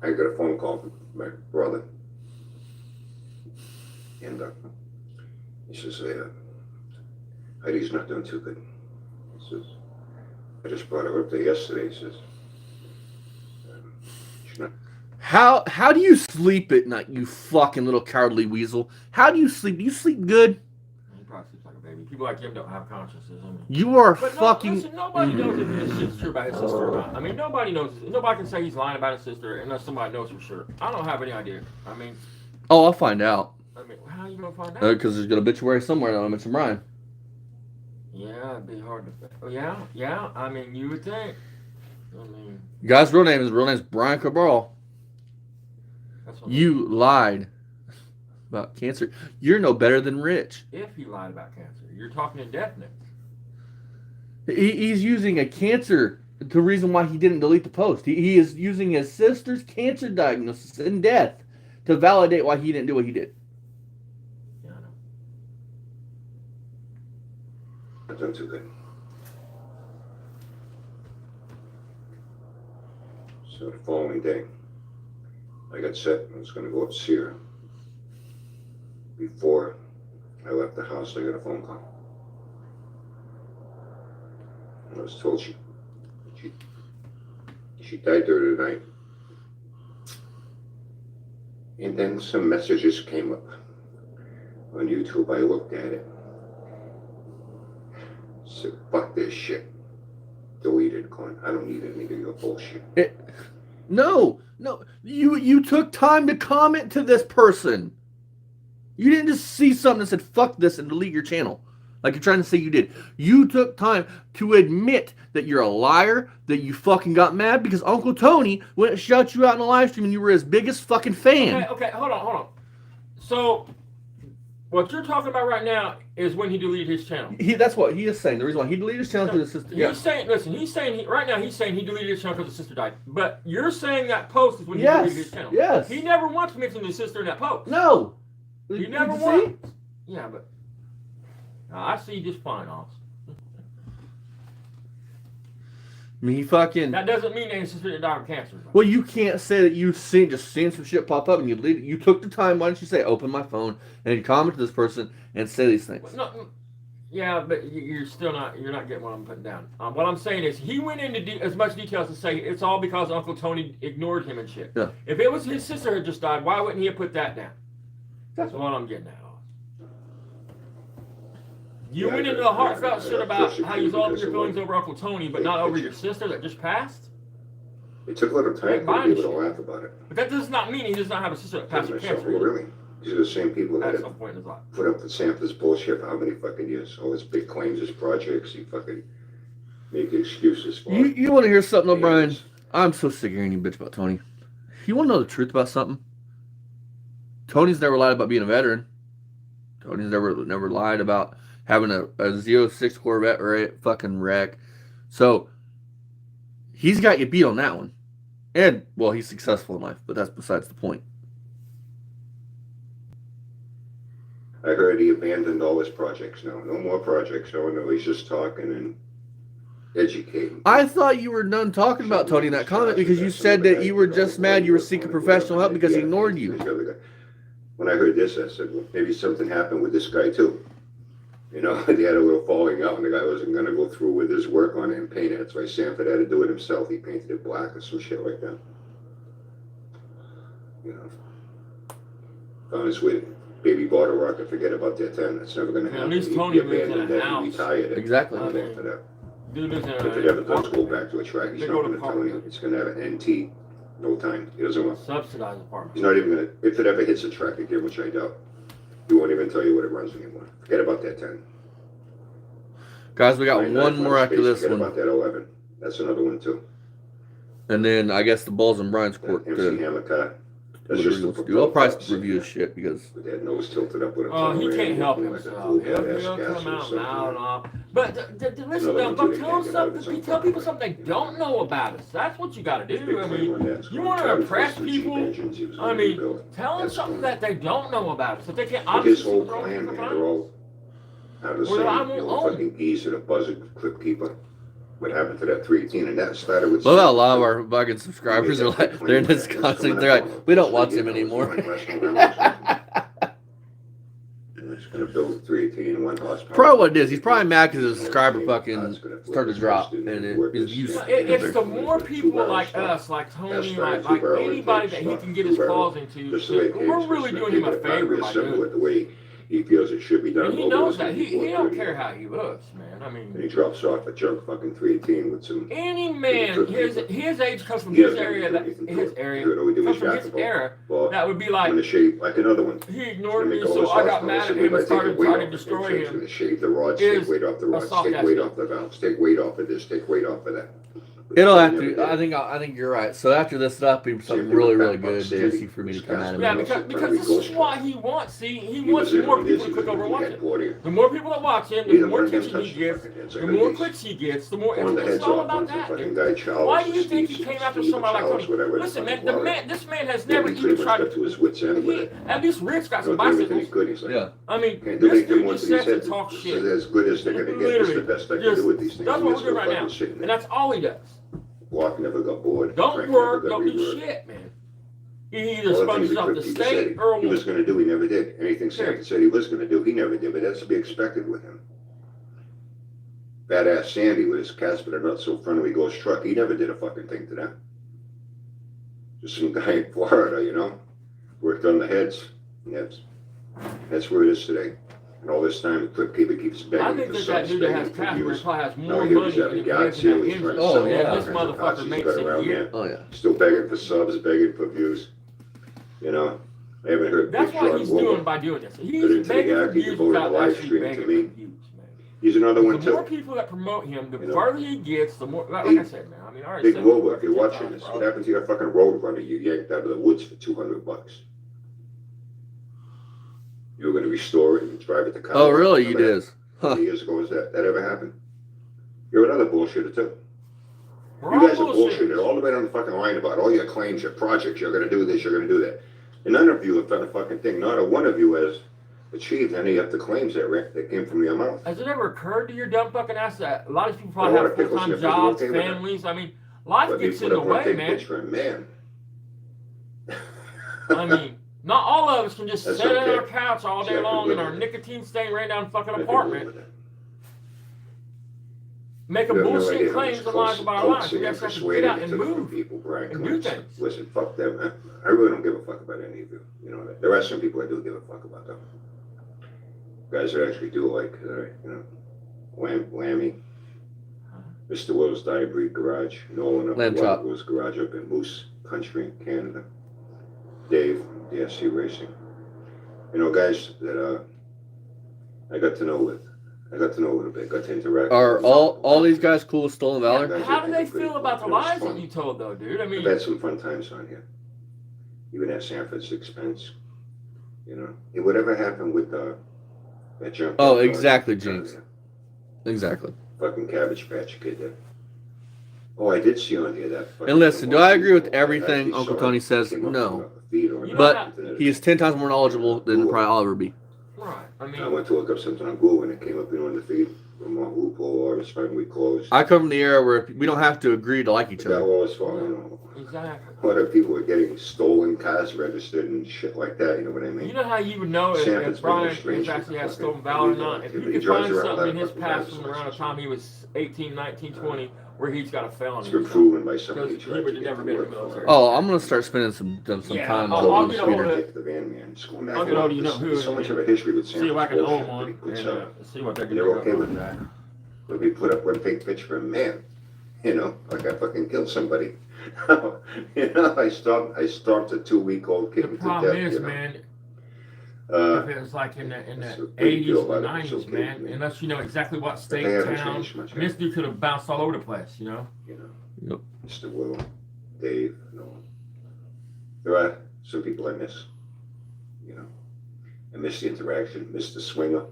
[SPEAKER 8] I got a phone call from my brother. And he says, Heidi's not doing too good. He says, I just brought her up there yesterday. He says, she's not.
[SPEAKER 1] How do you sleep at night, you fucking little cowardly weasel? How do you sleep? Do you sleep good?
[SPEAKER 2] he probably sleeps like a baby. People like him don't have consciences. I mean.
[SPEAKER 1] You are
[SPEAKER 2] But
[SPEAKER 1] fucking.
[SPEAKER 2] listen, nobody knows if this shit's true about his sister or not. I mean, nobody knows. Nobody can say he's lying about his sister unless somebody knows for sure. I don't have any idea. I mean,
[SPEAKER 1] Oh, I'll find out.
[SPEAKER 2] how are you gonna find out?
[SPEAKER 1] Because there's got a obituary somewhere that I'll mention Brian.
[SPEAKER 2] Yeah, it'd be hard to. Oh, yeah. I mean, you would think. I mean,
[SPEAKER 1] Guy's real name is Brian Cabral.
[SPEAKER 2] that's what
[SPEAKER 1] You lied about cancer. You're no better than Rich.
[SPEAKER 2] if he lied about cancer, you're talking indefinite.
[SPEAKER 1] He's using a cancer. The reason why he didn't delete the post. He is using his sister's cancer diagnosis and death to validate why he didn't do what he did.
[SPEAKER 2] Yeah, I know.
[SPEAKER 8] Not doing too good. So the following day, I got set. I was going to go up to see her. Before I left the house, I got a phone call. And I was told she died during the night. And then some messages came up on YouTube. I looked at it. Said, fuck this shit. Deleted, gone. I don't need any of your bullshit.
[SPEAKER 1] No. You took time to comment to this person. You didn't just see something and said, fuck this, and delete your channel. Like you're trying to say you did. You took time to admit that you're a liar, that you fucking got mad because Uncle Tony went and shut you out in a live stream and you were his biggest fucking fan.
[SPEAKER 2] Okay, hold on. So, what you're talking about right now is when he deleted his channel.
[SPEAKER 1] That's what he is saying. The reason why he deleted his channel because his sister.
[SPEAKER 2] He's saying, listen, right now he's saying he deleted his channel because his sister died. But you're saying that post is when he deleted his channel.
[SPEAKER 1] Yes.
[SPEAKER 2] He never once mentioned his sister in that post.
[SPEAKER 1] No.
[SPEAKER 2] He never once. Yeah, but I see just fine, Austin.
[SPEAKER 1] I mean, he fucking.
[SPEAKER 2] That doesn't mean that his sister didn't die of cancer.
[SPEAKER 1] Well, you can't say that you just seen some shit pop up and you delete it. You took the time. Why don't you say, open my phone and comment to this person and say these things?
[SPEAKER 2] No, yeah, but you're not getting what I'm putting down. What I'm saying is he went into as much detail as to say it's all because Uncle Tony ignored him and shit.
[SPEAKER 1] Yeah.
[SPEAKER 2] If it was his sister had just died, why wouldn't he have put that down? That's what I'm getting at. You went into the heartfelt shit about how you all your feelings over Uncle Tony, but not over your sister that just passed?
[SPEAKER 8] It took a little time for people to laugh about it.
[SPEAKER 2] But that does not mean he does not have a sister that passed with cancer.
[SPEAKER 8] Well, really? These are the same people that
[SPEAKER 2] at some point in his life.
[SPEAKER 8] put up the Santa's bullshit for how many fucking years? All his big claims, his projects, he fucking make excuses for it.
[SPEAKER 1] You want to hear something, O'Brien? I'm so sick of hearing you bitch about Tony. You want to know the truth about something? Tony's never lied about being a veteran. Tony's never lied about having a 06 Corvette or a fucking wreck. So, he's got you beat on that one. And, well, he's successful in life, but that's besides the point.
[SPEAKER 8] I heard he abandoned all his projects now. No more projects. No, he's just talking and educating.
[SPEAKER 1] I thought you were done talking about Tony in that comment because you said that you were just mad you were seeking professional help because he ignored you.
[SPEAKER 8] When I heard this, I said, well, maybe something happened with this guy too. You know, they had a little falling out, and the guy wasn't going to go through with his work on it and paint it. That's why Sanford had to do it himself. He painted it black or some shit like that. You know, honestly, baby bought a rocket. Forget about that 10. That's never going to happen.
[SPEAKER 2] At least Tony lives in
[SPEAKER 8] abandoned
[SPEAKER 2] a
[SPEAKER 8] that
[SPEAKER 2] house.
[SPEAKER 8] and retired it.
[SPEAKER 1] Exactly.
[SPEAKER 2] Dude lives in a
[SPEAKER 8] If it ever does go back to a track, he's
[SPEAKER 2] They
[SPEAKER 8] not
[SPEAKER 2] go to
[SPEAKER 8] going to tell
[SPEAKER 2] park.
[SPEAKER 8] you. It's going to have an NT. No time. He doesn't want.
[SPEAKER 2] subsidized apartment.
[SPEAKER 8] He's not even going to. If it ever hits a track again, which I doubt, he won't even tell you what it runs anymore. Forget about that 10.
[SPEAKER 1] Guys, we got
[SPEAKER 8] Nine,
[SPEAKER 1] one
[SPEAKER 8] nine,
[SPEAKER 1] more
[SPEAKER 8] five
[SPEAKER 1] after
[SPEAKER 8] space,
[SPEAKER 1] this
[SPEAKER 8] forget
[SPEAKER 1] one.
[SPEAKER 8] about that 11. That's another one too.
[SPEAKER 1] And then I guess the Balls and Brian's
[SPEAKER 8] That
[SPEAKER 1] court.
[SPEAKER 8] MC Hammer car. That's
[SPEAKER 1] Whatever
[SPEAKER 8] just
[SPEAKER 1] he
[SPEAKER 8] a
[SPEAKER 1] wants to do. I'll
[SPEAKER 8] propelled
[SPEAKER 1] probably review his shit because
[SPEAKER 8] with that nose tilted up with a
[SPEAKER 2] Oh, he
[SPEAKER 8] tunnel
[SPEAKER 2] can't
[SPEAKER 8] in,
[SPEAKER 2] help
[SPEAKER 8] looking like a
[SPEAKER 2] himself.
[SPEAKER 8] full
[SPEAKER 2] He'll
[SPEAKER 8] badass gas
[SPEAKER 2] come
[SPEAKER 8] or
[SPEAKER 2] out
[SPEAKER 8] something.
[SPEAKER 2] loud and off. But listen,
[SPEAKER 8] Another
[SPEAKER 2] but
[SPEAKER 8] one too,
[SPEAKER 2] tell
[SPEAKER 8] they
[SPEAKER 2] them
[SPEAKER 8] can't get out of
[SPEAKER 2] something.
[SPEAKER 8] his
[SPEAKER 2] Tell
[SPEAKER 8] own
[SPEAKER 2] people
[SPEAKER 8] pocket.
[SPEAKER 2] something they don't know about us. That's what you got to
[SPEAKER 8] Big
[SPEAKER 2] do. I
[SPEAKER 8] claim on
[SPEAKER 2] mean,
[SPEAKER 8] that's
[SPEAKER 2] you
[SPEAKER 8] going.
[SPEAKER 2] want to
[SPEAKER 8] Travis
[SPEAKER 2] impress
[SPEAKER 8] West with cheap
[SPEAKER 2] people.
[SPEAKER 8] engines, he was
[SPEAKER 2] I
[SPEAKER 8] gonna
[SPEAKER 2] mean,
[SPEAKER 8] rebuild.
[SPEAKER 2] tell them
[SPEAKER 8] That's
[SPEAKER 2] something
[SPEAKER 8] going.
[SPEAKER 2] that they don't know about us. That they can't
[SPEAKER 8] Look at his
[SPEAKER 2] obviously
[SPEAKER 8] whole
[SPEAKER 2] throw
[SPEAKER 8] plan,
[SPEAKER 2] in the
[SPEAKER 8] man.
[SPEAKER 2] front.
[SPEAKER 8] They're all out of the
[SPEAKER 2] Well, I
[SPEAKER 8] same,
[SPEAKER 2] won't
[SPEAKER 8] you know,
[SPEAKER 2] own.
[SPEAKER 8] fucking geese and a buzzard clip keeper. What happened to that 318? And that started with.
[SPEAKER 1] well, a lot of our fucking subscribers are like, they're in this constantly. They're like, we don't watch him anymore.
[SPEAKER 8] It's gonna build 318 1 horsepower.
[SPEAKER 1] Probably what it is. He's probably mad because his subscriber fucking started to drop, and his views.
[SPEAKER 2] Well, it's the more people like us, like Tony, like anybody that he can get his claws into. We're really doing him a favor by doing it.
[SPEAKER 8] The way he feels it should be done.
[SPEAKER 2] And he knows that. He don't care how he looks, man. I
[SPEAKER 8] And
[SPEAKER 2] mean,
[SPEAKER 8] he drops off a junk fucking 318 with some.
[SPEAKER 2] any man his age comes from his area, comes from his era.
[SPEAKER 8] Well,
[SPEAKER 2] That would be
[SPEAKER 8] I'm
[SPEAKER 2] like
[SPEAKER 8] gonna shave like another one.
[SPEAKER 2] he ignored me, so I got mad at him and started trying to destroy him.
[SPEAKER 8] Shave the rods,
[SPEAKER 2] Is
[SPEAKER 8] take weight off the rods,
[SPEAKER 2] soft
[SPEAKER 8] take
[SPEAKER 2] ass
[SPEAKER 8] weight
[SPEAKER 2] guy.
[SPEAKER 8] off the valves, take weight off of this, take weight off of that.
[SPEAKER 1] It'll have
[SPEAKER 8] Never
[SPEAKER 1] to.
[SPEAKER 8] did.
[SPEAKER 1] I think you're right. So after this, that'll be something really, really good, Jesse, for me to come at him.
[SPEAKER 2] Yeah,
[SPEAKER 1] with.
[SPEAKER 2] because this is what he wants. See, he wants more people to click over and watch it. The more people that watch him, the more attention he gets, the more clicks he gets, the more. It's all about that, dude. Why do you think he came after somebody like Tony? Listen, man, this man has never even tried to.
[SPEAKER 8] to his wits end with it.
[SPEAKER 2] At least Rick's got some
[SPEAKER 8] Don't do anything
[SPEAKER 2] bicycles.
[SPEAKER 8] good. He's like,
[SPEAKER 1] Yeah.
[SPEAKER 2] I mean,
[SPEAKER 8] can't do
[SPEAKER 2] this
[SPEAKER 8] anything
[SPEAKER 2] dude
[SPEAKER 8] once
[SPEAKER 2] just
[SPEAKER 8] in his
[SPEAKER 2] sits and
[SPEAKER 8] head.
[SPEAKER 2] talks
[SPEAKER 8] So
[SPEAKER 2] shit.
[SPEAKER 8] as good as they're gonna get. It's the best I can do with these things.
[SPEAKER 2] That's what
[SPEAKER 8] Just
[SPEAKER 2] we're doing right
[SPEAKER 8] fucking
[SPEAKER 2] now,
[SPEAKER 8] sitting
[SPEAKER 2] and
[SPEAKER 8] there.
[SPEAKER 2] that's all he does.
[SPEAKER 8] Walk never got bored.
[SPEAKER 2] Don't
[SPEAKER 8] Frank
[SPEAKER 2] work,
[SPEAKER 8] never got
[SPEAKER 2] don't do
[SPEAKER 8] reworked.
[SPEAKER 2] shit, man. He either
[SPEAKER 8] All the
[SPEAKER 2] sponges
[SPEAKER 8] things
[SPEAKER 2] off
[SPEAKER 8] that
[SPEAKER 2] the
[SPEAKER 8] Chris
[SPEAKER 2] state
[SPEAKER 8] said
[SPEAKER 2] or a
[SPEAKER 8] he was
[SPEAKER 2] woman.
[SPEAKER 8] going to do, he never did. Anything Sanford said he was going to do, he never did. But that's to be expected with him. Badass Sandy with his Casper not so friendly ghost truck, he never did a fucking thing to that. Just some guy in Florida, you know. worked on the heads. That's where it is today. And all this time, the clip keeper keeps
[SPEAKER 2] I
[SPEAKER 8] begging
[SPEAKER 2] think
[SPEAKER 8] for
[SPEAKER 2] that that
[SPEAKER 8] subs,
[SPEAKER 2] dude that has
[SPEAKER 8] begging for
[SPEAKER 2] cash where
[SPEAKER 8] views.
[SPEAKER 2] probably has
[SPEAKER 8] Now
[SPEAKER 2] more
[SPEAKER 8] he
[SPEAKER 2] money
[SPEAKER 8] was
[SPEAKER 2] than
[SPEAKER 8] having
[SPEAKER 2] if he
[SPEAKER 8] yachts
[SPEAKER 2] has
[SPEAKER 8] here,
[SPEAKER 2] that
[SPEAKER 8] he's trying to
[SPEAKER 2] insurance.
[SPEAKER 1] Oh,
[SPEAKER 8] sell
[SPEAKER 1] yeah.
[SPEAKER 8] all
[SPEAKER 2] This
[SPEAKER 8] kinds of pots
[SPEAKER 2] motherfucker
[SPEAKER 8] he's
[SPEAKER 2] makes
[SPEAKER 8] got
[SPEAKER 2] it a
[SPEAKER 8] around
[SPEAKER 2] year.
[SPEAKER 8] there.
[SPEAKER 1] Oh yeah.
[SPEAKER 8] Still begging for subs, begging for views. You know, I haven't heard
[SPEAKER 2] That's
[SPEAKER 8] Big
[SPEAKER 2] what
[SPEAKER 8] John
[SPEAKER 2] he's
[SPEAKER 8] Wilbur
[SPEAKER 2] doing by doing this.
[SPEAKER 8] Put
[SPEAKER 2] He's
[SPEAKER 8] into the
[SPEAKER 2] begging for
[SPEAKER 8] act, he
[SPEAKER 2] views
[SPEAKER 8] devoted
[SPEAKER 2] without
[SPEAKER 8] a live
[SPEAKER 2] actually
[SPEAKER 8] stream to
[SPEAKER 2] begging
[SPEAKER 8] me.
[SPEAKER 2] for views, man.
[SPEAKER 8] He's another one
[SPEAKER 2] The more
[SPEAKER 8] too.
[SPEAKER 2] people that promote him, the
[SPEAKER 8] You know.
[SPEAKER 2] further he gets, the more. Like I said, man. I mean, I already
[SPEAKER 8] Big
[SPEAKER 2] said
[SPEAKER 8] Wilbur,
[SPEAKER 2] it
[SPEAKER 8] if you're
[SPEAKER 2] 10
[SPEAKER 8] watching
[SPEAKER 2] times,
[SPEAKER 8] this,
[SPEAKER 2] bro.
[SPEAKER 8] what happened to your fucking road runner you yanked out of the woods for $200? You were going to restore it and drive it to Cabral.
[SPEAKER 1] Oh really? You
[SPEAKER 8] Remember
[SPEAKER 1] did?
[SPEAKER 8] that? How
[SPEAKER 1] Huh.
[SPEAKER 8] many years ago was that? That ever happened? You're another bullshitter too.
[SPEAKER 2] We're
[SPEAKER 8] You
[SPEAKER 2] all
[SPEAKER 8] guys are bullshitted
[SPEAKER 2] bullshitters.
[SPEAKER 8] all the way down the fucking line about all your claims, your projects, you're going to do this, you're going to do that. And none of you have done a fucking thing. Not a one of you has achieved any of the claims that came from your mouth.
[SPEAKER 2] Has it ever occurred to your dumb fucking ass that a lot of people probably
[SPEAKER 8] Well,
[SPEAKER 2] have
[SPEAKER 8] pickles
[SPEAKER 2] full-time
[SPEAKER 8] sniffers, you
[SPEAKER 2] jobs,
[SPEAKER 8] okay with that?
[SPEAKER 2] families? I mean, life
[SPEAKER 8] Let me
[SPEAKER 2] gets in
[SPEAKER 8] put
[SPEAKER 2] the
[SPEAKER 8] up one
[SPEAKER 2] way,
[SPEAKER 8] big
[SPEAKER 2] man.
[SPEAKER 8] picture of man.
[SPEAKER 2] I mean, not all of us can just
[SPEAKER 8] That's
[SPEAKER 2] sit on
[SPEAKER 8] okay.
[SPEAKER 2] our couch all
[SPEAKER 8] See,
[SPEAKER 2] day
[SPEAKER 8] I can
[SPEAKER 2] long in
[SPEAKER 8] live
[SPEAKER 2] our
[SPEAKER 8] with it.
[SPEAKER 2] nicotine stained ran down fucking
[SPEAKER 8] I can live
[SPEAKER 2] apartment,
[SPEAKER 8] with it.
[SPEAKER 2] making
[SPEAKER 8] You have no
[SPEAKER 2] bullshit
[SPEAKER 8] idea how
[SPEAKER 2] claims
[SPEAKER 8] much
[SPEAKER 2] and lies about our lives. We
[SPEAKER 8] coaxing and
[SPEAKER 2] just have to get
[SPEAKER 8] persuading
[SPEAKER 2] out
[SPEAKER 8] it
[SPEAKER 2] and
[SPEAKER 8] took from
[SPEAKER 2] move.
[SPEAKER 8] people, Brian
[SPEAKER 2] and do
[SPEAKER 8] Clements.
[SPEAKER 2] things.
[SPEAKER 8] Listen, fuck them. I really don't give a fuck about any of you. You know, there are some people I do give a fuck about them. Guys that actually do like, you know, Lammy, Mr. Will's Diabreed Garage, Nolan up
[SPEAKER 1] Lamb
[SPEAKER 8] in
[SPEAKER 1] chop.
[SPEAKER 8] Will's Garage up in Moose Country, Canada, Dave, DSC Racing. You know, guys that I got to know with. I got to know a little bit, got to interact
[SPEAKER 1] Are
[SPEAKER 8] with.
[SPEAKER 1] all these guys cool with stolen valor?
[SPEAKER 8] Guys,
[SPEAKER 2] How
[SPEAKER 8] I
[SPEAKER 2] do
[SPEAKER 8] think
[SPEAKER 2] they
[SPEAKER 8] are pretty
[SPEAKER 2] feel about the
[SPEAKER 8] cool. It was
[SPEAKER 2] lies that
[SPEAKER 8] fun.
[SPEAKER 2] you told, though, dude? I mean,
[SPEAKER 8] I've had some fun times on here, even at Sanford's expense. You know, and whatever happened with that junk.
[SPEAKER 1] Oh, exactly, Jinx. Exactly.
[SPEAKER 8] Fucking Cabbage Patch Kid there. Oh, I did see on here that.
[SPEAKER 1] And listen, do I agree with everything Uncle Tony says? No. But he is 10 times more knowledgeable than probably I'll ever be.
[SPEAKER 2] right. I mean,
[SPEAKER 8] I went to look up something on Google and it came up on the feed from loophole or it's finally closed.
[SPEAKER 1] I come from the era where we don't have to agree to like each
[SPEAKER 8] That
[SPEAKER 1] other.
[SPEAKER 8] wall is falling over.
[SPEAKER 2] exactly.
[SPEAKER 8] What if people were getting stolen cars registered and shit like that? You know what I mean?
[SPEAKER 2] You know how you would know
[SPEAKER 8] Sanford's
[SPEAKER 2] if
[SPEAKER 8] been
[SPEAKER 2] Brian
[SPEAKER 8] strange
[SPEAKER 2] actually has
[SPEAKER 8] fucking
[SPEAKER 2] stolen valor or
[SPEAKER 8] illegal
[SPEAKER 2] not? If you
[SPEAKER 8] activity.
[SPEAKER 2] could
[SPEAKER 8] Drugs
[SPEAKER 2] find
[SPEAKER 8] are
[SPEAKER 2] something in
[SPEAKER 8] allowed
[SPEAKER 2] his
[SPEAKER 8] to
[SPEAKER 2] past
[SPEAKER 8] fucking
[SPEAKER 2] from around the
[SPEAKER 8] license.
[SPEAKER 2] time he was 18, 19, 20, where he's got a felony.
[SPEAKER 8] It's been proven by somebody
[SPEAKER 2] Because he
[SPEAKER 8] tried
[SPEAKER 2] would
[SPEAKER 8] to
[SPEAKER 2] have
[SPEAKER 8] get
[SPEAKER 2] never
[SPEAKER 8] to
[SPEAKER 2] been in
[SPEAKER 8] work
[SPEAKER 2] the
[SPEAKER 8] for
[SPEAKER 2] military.
[SPEAKER 8] him.
[SPEAKER 1] Oh, I'm gonna start spending some
[SPEAKER 2] Yeah,
[SPEAKER 1] time
[SPEAKER 2] I'll
[SPEAKER 1] on
[SPEAKER 2] get
[SPEAKER 1] this
[SPEAKER 2] a hold
[SPEAKER 1] Twitter.
[SPEAKER 2] of it.
[SPEAKER 8] The van man, just going back
[SPEAKER 2] I'll get
[SPEAKER 8] and
[SPEAKER 2] hold of you know
[SPEAKER 8] forth.
[SPEAKER 2] who
[SPEAKER 8] There's
[SPEAKER 2] it
[SPEAKER 8] so much
[SPEAKER 2] is.
[SPEAKER 8] of a history with
[SPEAKER 2] See if I
[SPEAKER 8] Sanford's
[SPEAKER 2] can own
[SPEAKER 8] bullshit
[SPEAKER 2] one
[SPEAKER 8] that he puts
[SPEAKER 2] and
[SPEAKER 8] out.
[SPEAKER 2] see what they're
[SPEAKER 8] They're
[SPEAKER 2] going to
[SPEAKER 8] okay
[SPEAKER 2] do
[SPEAKER 8] with
[SPEAKER 2] with
[SPEAKER 8] that.
[SPEAKER 2] that.
[SPEAKER 8] Let me put up one big picture of a man, you know, like I fucking killed somebody. You know, I stopped a 2-week-old
[SPEAKER 2] The
[SPEAKER 8] kitten to
[SPEAKER 2] problem
[SPEAKER 8] death,
[SPEAKER 2] is,
[SPEAKER 8] you know.
[SPEAKER 2] man, if
[SPEAKER 8] Uh,
[SPEAKER 2] it was like in
[SPEAKER 8] it's
[SPEAKER 2] the
[SPEAKER 8] a big
[SPEAKER 2] 80s
[SPEAKER 8] deal,
[SPEAKER 2] and
[SPEAKER 8] but
[SPEAKER 2] the
[SPEAKER 8] it's
[SPEAKER 2] 90s,
[SPEAKER 8] okay
[SPEAKER 2] man,
[SPEAKER 8] with me.
[SPEAKER 2] unless you know exactly what
[SPEAKER 8] But
[SPEAKER 2] state,
[SPEAKER 8] they haven't
[SPEAKER 2] town,
[SPEAKER 8] changed much.
[SPEAKER 2] this dude could have bounced all over the place, you know?
[SPEAKER 8] You know,
[SPEAKER 1] Yep.
[SPEAKER 8] Mr. Will, Dave, no. There are some people I miss, you know. I miss the interaction, miss the swinger.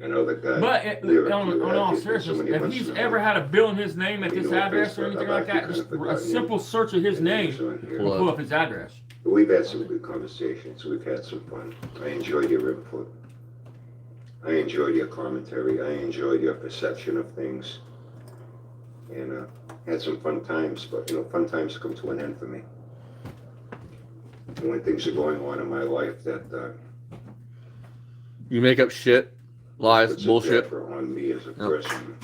[SPEAKER 8] Another guy.
[SPEAKER 2] But
[SPEAKER 8] Lyric,
[SPEAKER 2] on
[SPEAKER 8] you
[SPEAKER 2] all
[SPEAKER 8] have to-
[SPEAKER 2] seriousness,
[SPEAKER 8] somebody
[SPEAKER 2] if
[SPEAKER 8] wants
[SPEAKER 2] he's
[SPEAKER 8] to know.
[SPEAKER 2] ever had a bill in his name at
[SPEAKER 8] You
[SPEAKER 2] this
[SPEAKER 8] know,
[SPEAKER 2] address or
[SPEAKER 8] Facebook,
[SPEAKER 2] anything
[SPEAKER 8] I've
[SPEAKER 2] like that,
[SPEAKER 8] actually
[SPEAKER 2] just
[SPEAKER 8] kind of
[SPEAKER 2] a
[SPEAKER 8] forgotten
[SPEAKER 2] simple search of his
[SPEAKER 8] And
[SPEAKER 2] name
[SPEAKER 8] it's on here.
[SPEAKER 2] will pull up his address.
[SPEAKER 8] But we've had some good conversations. We've had some fun. I enjoyed your input. I enjoyed your commentary. I enjoyed your perception of things. And had some fun times, but you know, fun times come to an end for me. And when things are going on in my life that
[SPEAKER 1] You make up shit, lies,
[SPEAKER 8] puts a
[SPEAKER 1] bullshit.
[SPEAKER 8] pressure on me as a person,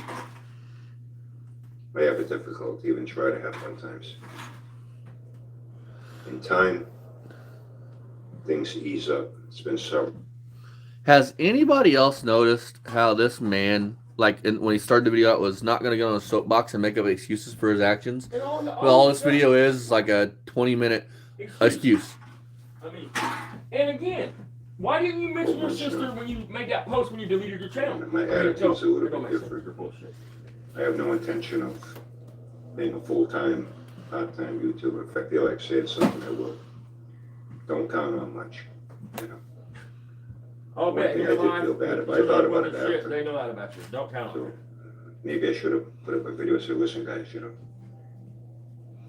[SPEAKER 8] I have a difficulty even try to have fun times. In time, things ease up. It's been so.
[SPEAKER 1] Has anybody else noticed how this man, like when he started the video out, was not going to get on a soapbox and make up excuses for his actions?
[SPEAKER 2] And
[SPEAKER 1] Well, all this video is like a 20-minute excuse.
[SPEAKER 2] I mean, and again, why didn't you mention your sister when you made that post when you deleted your channel?
[SPEAKER 8] My
[SPEAKER 2] I mean,
[SPEAKER 8] attitude's a little
[SPEAKER 2] don't
[SPEAKER 8] bit
[SPEAKER 2] make sense.
[SPEAKER 8] different.
[SPEAKER 2] You're bullshit.
[SPEAKER 8] I have no intention of being a full-time, part-time YouTuber. If I feel like saying something, I will. Don't count on much, you know.
[SPEAKER 2] I'll
[SPEAKER 8] One
[SPEAKER 2] bet
[SPEAKER 8] thing
[SPEAKER 2] you're
[SPEAKER 8] I did
[SPEAKER 2] lying.
[SPEAKER 8] feel bad about. I
[SPEAKER 2] You're
[SPEAKER 8] thought
[SPEAKER 2] not
[SPEAKER 8] about
[SPEAKER 2] running
[SPEAKER 8] it
[SPEAKER 2] shit.
[SPEAKER 8] after.
[SPEAKER 2] They know that about you. Don't count on
[SPEAKER 8] So
[SPEAKER 2] it.
[SPEAKER 8] maybe I should have put up a video and said, listen, guys, you know.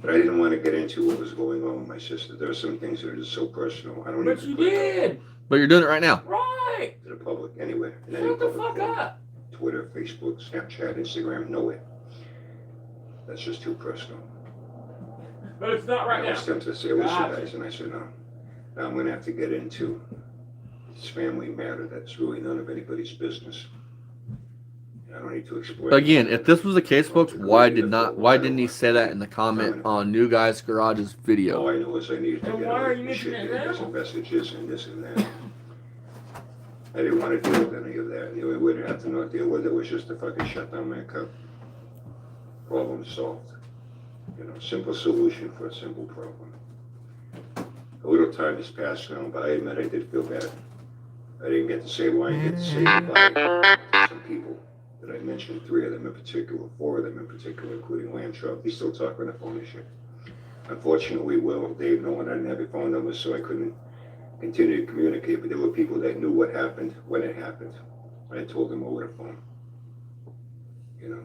[SPEAKER 8] But I didn't want to get into what was going on with my sister. There are some things that are just so personal. I don't
[SPEAKER 2] But
[SPEAKER 8] even
[SPEAKER 2] you
[SPEAKER 8] put it
[SPEAKER 2] did.
[SPEAKER 1] But you're doing it right now.
[SPEAKER 2] Right.
[SPEAKER 8] to the public anywhere. In any
[SPEAKER 2] Shut the
[SPEAKER 8] public
[SPEAKER 2] fuck
[SPEAKER 8] forum.
[SPEAKER 2] up.
[SPEAKER 8] Twitter, Facebook, Snapchat, Instagram, nowhere. That's just too personal.
[SPEAKER 2] But it's not right
[SPEAKER 8] I
[SPEAKER 2] now.
[SPEAKER 8] was tempted to say, listen,
[SPEAKER 2] Gotcha.
[SPEAKER 8] guys, and I said, no. Now I'm going to have to get into this family matter that's really none of anybody's business. I don't need to explain.
[SPEAKER 1] Again, if this was the case, folks, why didn't he say that in the comment on New Guys Garage's
[SPEAKER 8] All
[SPEAKER 1] video?
[SPEAKER 8] I know is I needed to
[SPEAKER 2] Then
[SPEAKER 8] get
[SPEAKER 2] why are
[SPEAKER 8] away
[SPEAKER 2] you
[SPEAKER 8] from shit,
[SPEAKER 2] mentioning it
[SPEAKER 8] getting
[SPEAKER 2] now?
[SPEAKER 8] some messages and this and that. I didn't want to deal with any of that. The only way to have to not deal with it was just to fucking shut down my account. Problem solved. You know, simple solution for a simple problem. A little time has passed now, but I admit I did feel bad. I didn't get to say why I get to say goodbye to some people that I mentioned, 3 of them in particular, 4 of them in particular, including Landsharp. He's still talking on the phone and shit. Unfortunately, Will, Dave, no one, I didn't have your phone numbers, so I couldn't continue to communicate, but there were people that knew what happened when it happened. I told them over the phone. You know,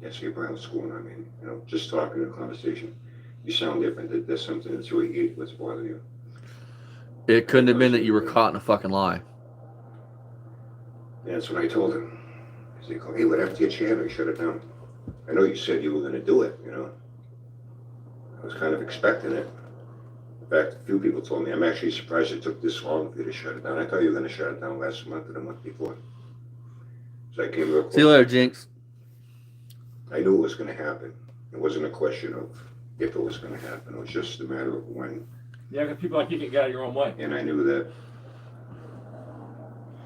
[SPEAKER 8] yes, hey, Brian, what's going on, man? You know, just talking in a conversation. You sound different. There's something that's really what's bothering you.
[SPEAKER 1] It couldn't have been that you were caught in a fucking lie.
[SPEAKER 8] And that's what I told him. He's like, hey, what happened to your channel? You shut it down. I know you said you were going to do it, you know. I was kind of expecting it. In fact, a few people told me, I'm actually surprised it took this long for you to shut it down. I thought you were going to shut it down last month or the month before. So I came real close.
[SPEAKER 1] See you later, Jinx.
[SPEAKER 8] I knew it was going to happen. It wasn't a question of if it was going to happen. It was just a matter of when.
[SPEAKER 2] Yeah, because people like you can get out of your own way.
[SPEAKER 8] And I knew that.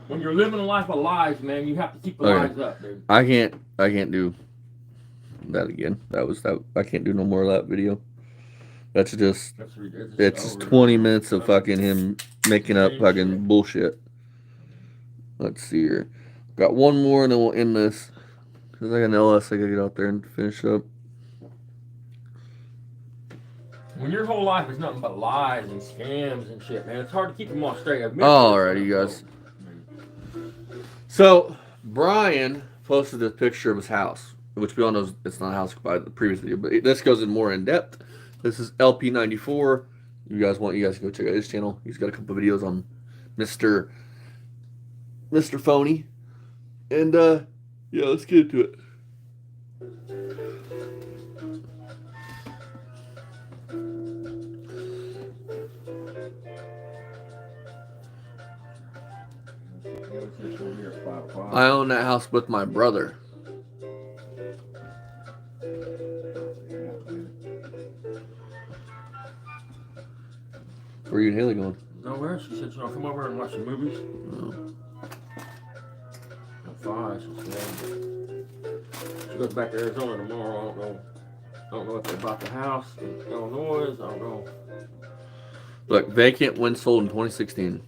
[SPEAKER 2] When you're living a life of lies, man, you have to keep the
[SPEAKER 1] Okay.
[SPEAKER 2] lies up, dude.
[SPEAKER 1] I can't do that again. I can't do no more of that video. That's just,
[SPEAKER 2] That's ridiculous.
[SPEAKER 1] it's just 20 minutes of fucking him making up fucking bullshit. Let's see here. Got one more and then we'll end this. Because I got an LS I gotta get out there and finish up.
[SPEAKER 2] When your whole life is nothing but lies and scams and shit, man, it's hard to keep them all straight.
[SPEAKER 1] Alrighty, you guys. So, Brian posted this picture of his house, which we all know it's not a house by the previous video, but this goes in more in depth. This is LP94. You guys can go check out his channel. He's got a couple of videos on Mr. Phony. And, yeah, let's get into it. I own that house with my brother. Where are you and Haley going?
[SPEAKER 2] Nowhere. She said, "I'll come over and watch some movies."
[SPEAKER 1] Oh.
[SPEAKER 2] At 5, she said. She goes back to Arizona tomorrow. I don't know if they bought the house in Illinois. I don't know.
[SPEAKER 1] Look, vacant when sold in 2016.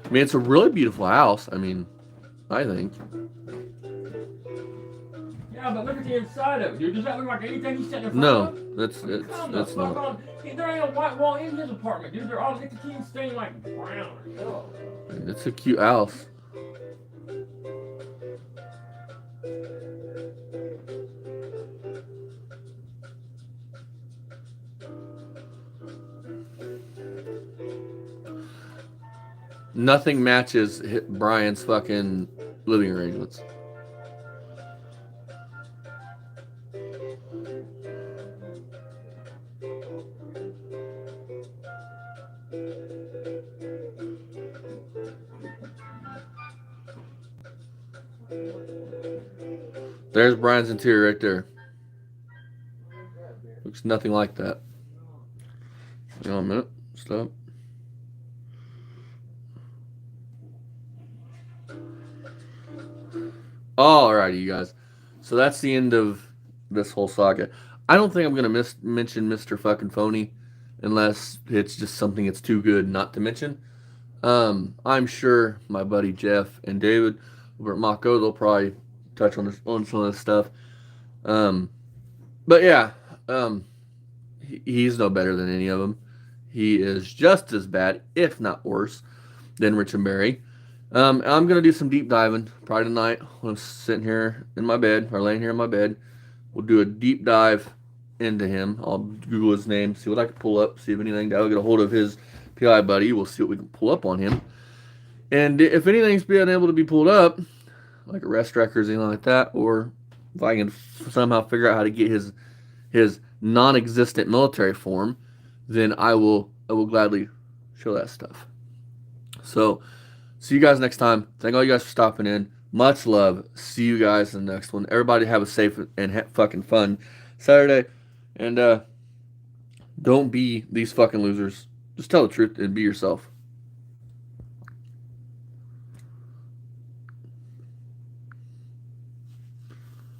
[SPEAKER 1] I mean, it's a really beautiful house. I mean, I think.
[SPEAKER 2] Yeah, but look at the inside of it, dude. Does that look like anything he's sitting in front
[SPEAKER 1] No,
[SPEAKER 2] of?
[SPEAKER 1] that's
[SPEAKER 2] Come the
[SPEAKER 1] that's
[SPEAKER 2] fuck
[SPEAKER 1] not.
[SPEAKER 2] on. There ain't a white wall in his apartment, dude. They're all nicotine stained like brown or yellow.
[SPEAKER 1] It's a cute house. Nothing matches Brian's fucking living arrangements. There's Brian's interior right there. Looks nothing like that. Hang on a minute. Stop. Alrighty, you guys. So that's the end of this whole saga. I don't think I'm going to mention Mr. fucking Phony unless it's just something that's too good not to mention. I'm sure my buddy Jeff and David over at Mako, they'll probably touch on some of this stuff. But yeah, he's no better than any of them. He is just as bad, if not worse, than Rich and Barry. I'm going to do some deep diving probably tonight when I'm sitting here in my bed or laying here in my bed. We'll do a deep dive into him. I'll Google his name, see what I can pull up, see if anything, I'll get a hold of his PI buddy. We'll see what we can pull up on him. And if anything's being able to be pulled up, like arrest records, anything like that, or if I can somehow figure out how to get his non-existent military form, then I will gladly show that stuff. So, see you guys next time. Thank all you guys for stopping in. Much love. See you guys in the next one. Everybody have a safe and fucking fun Saturday. And don't be these fucking losers. Just tell the truth and be yourself.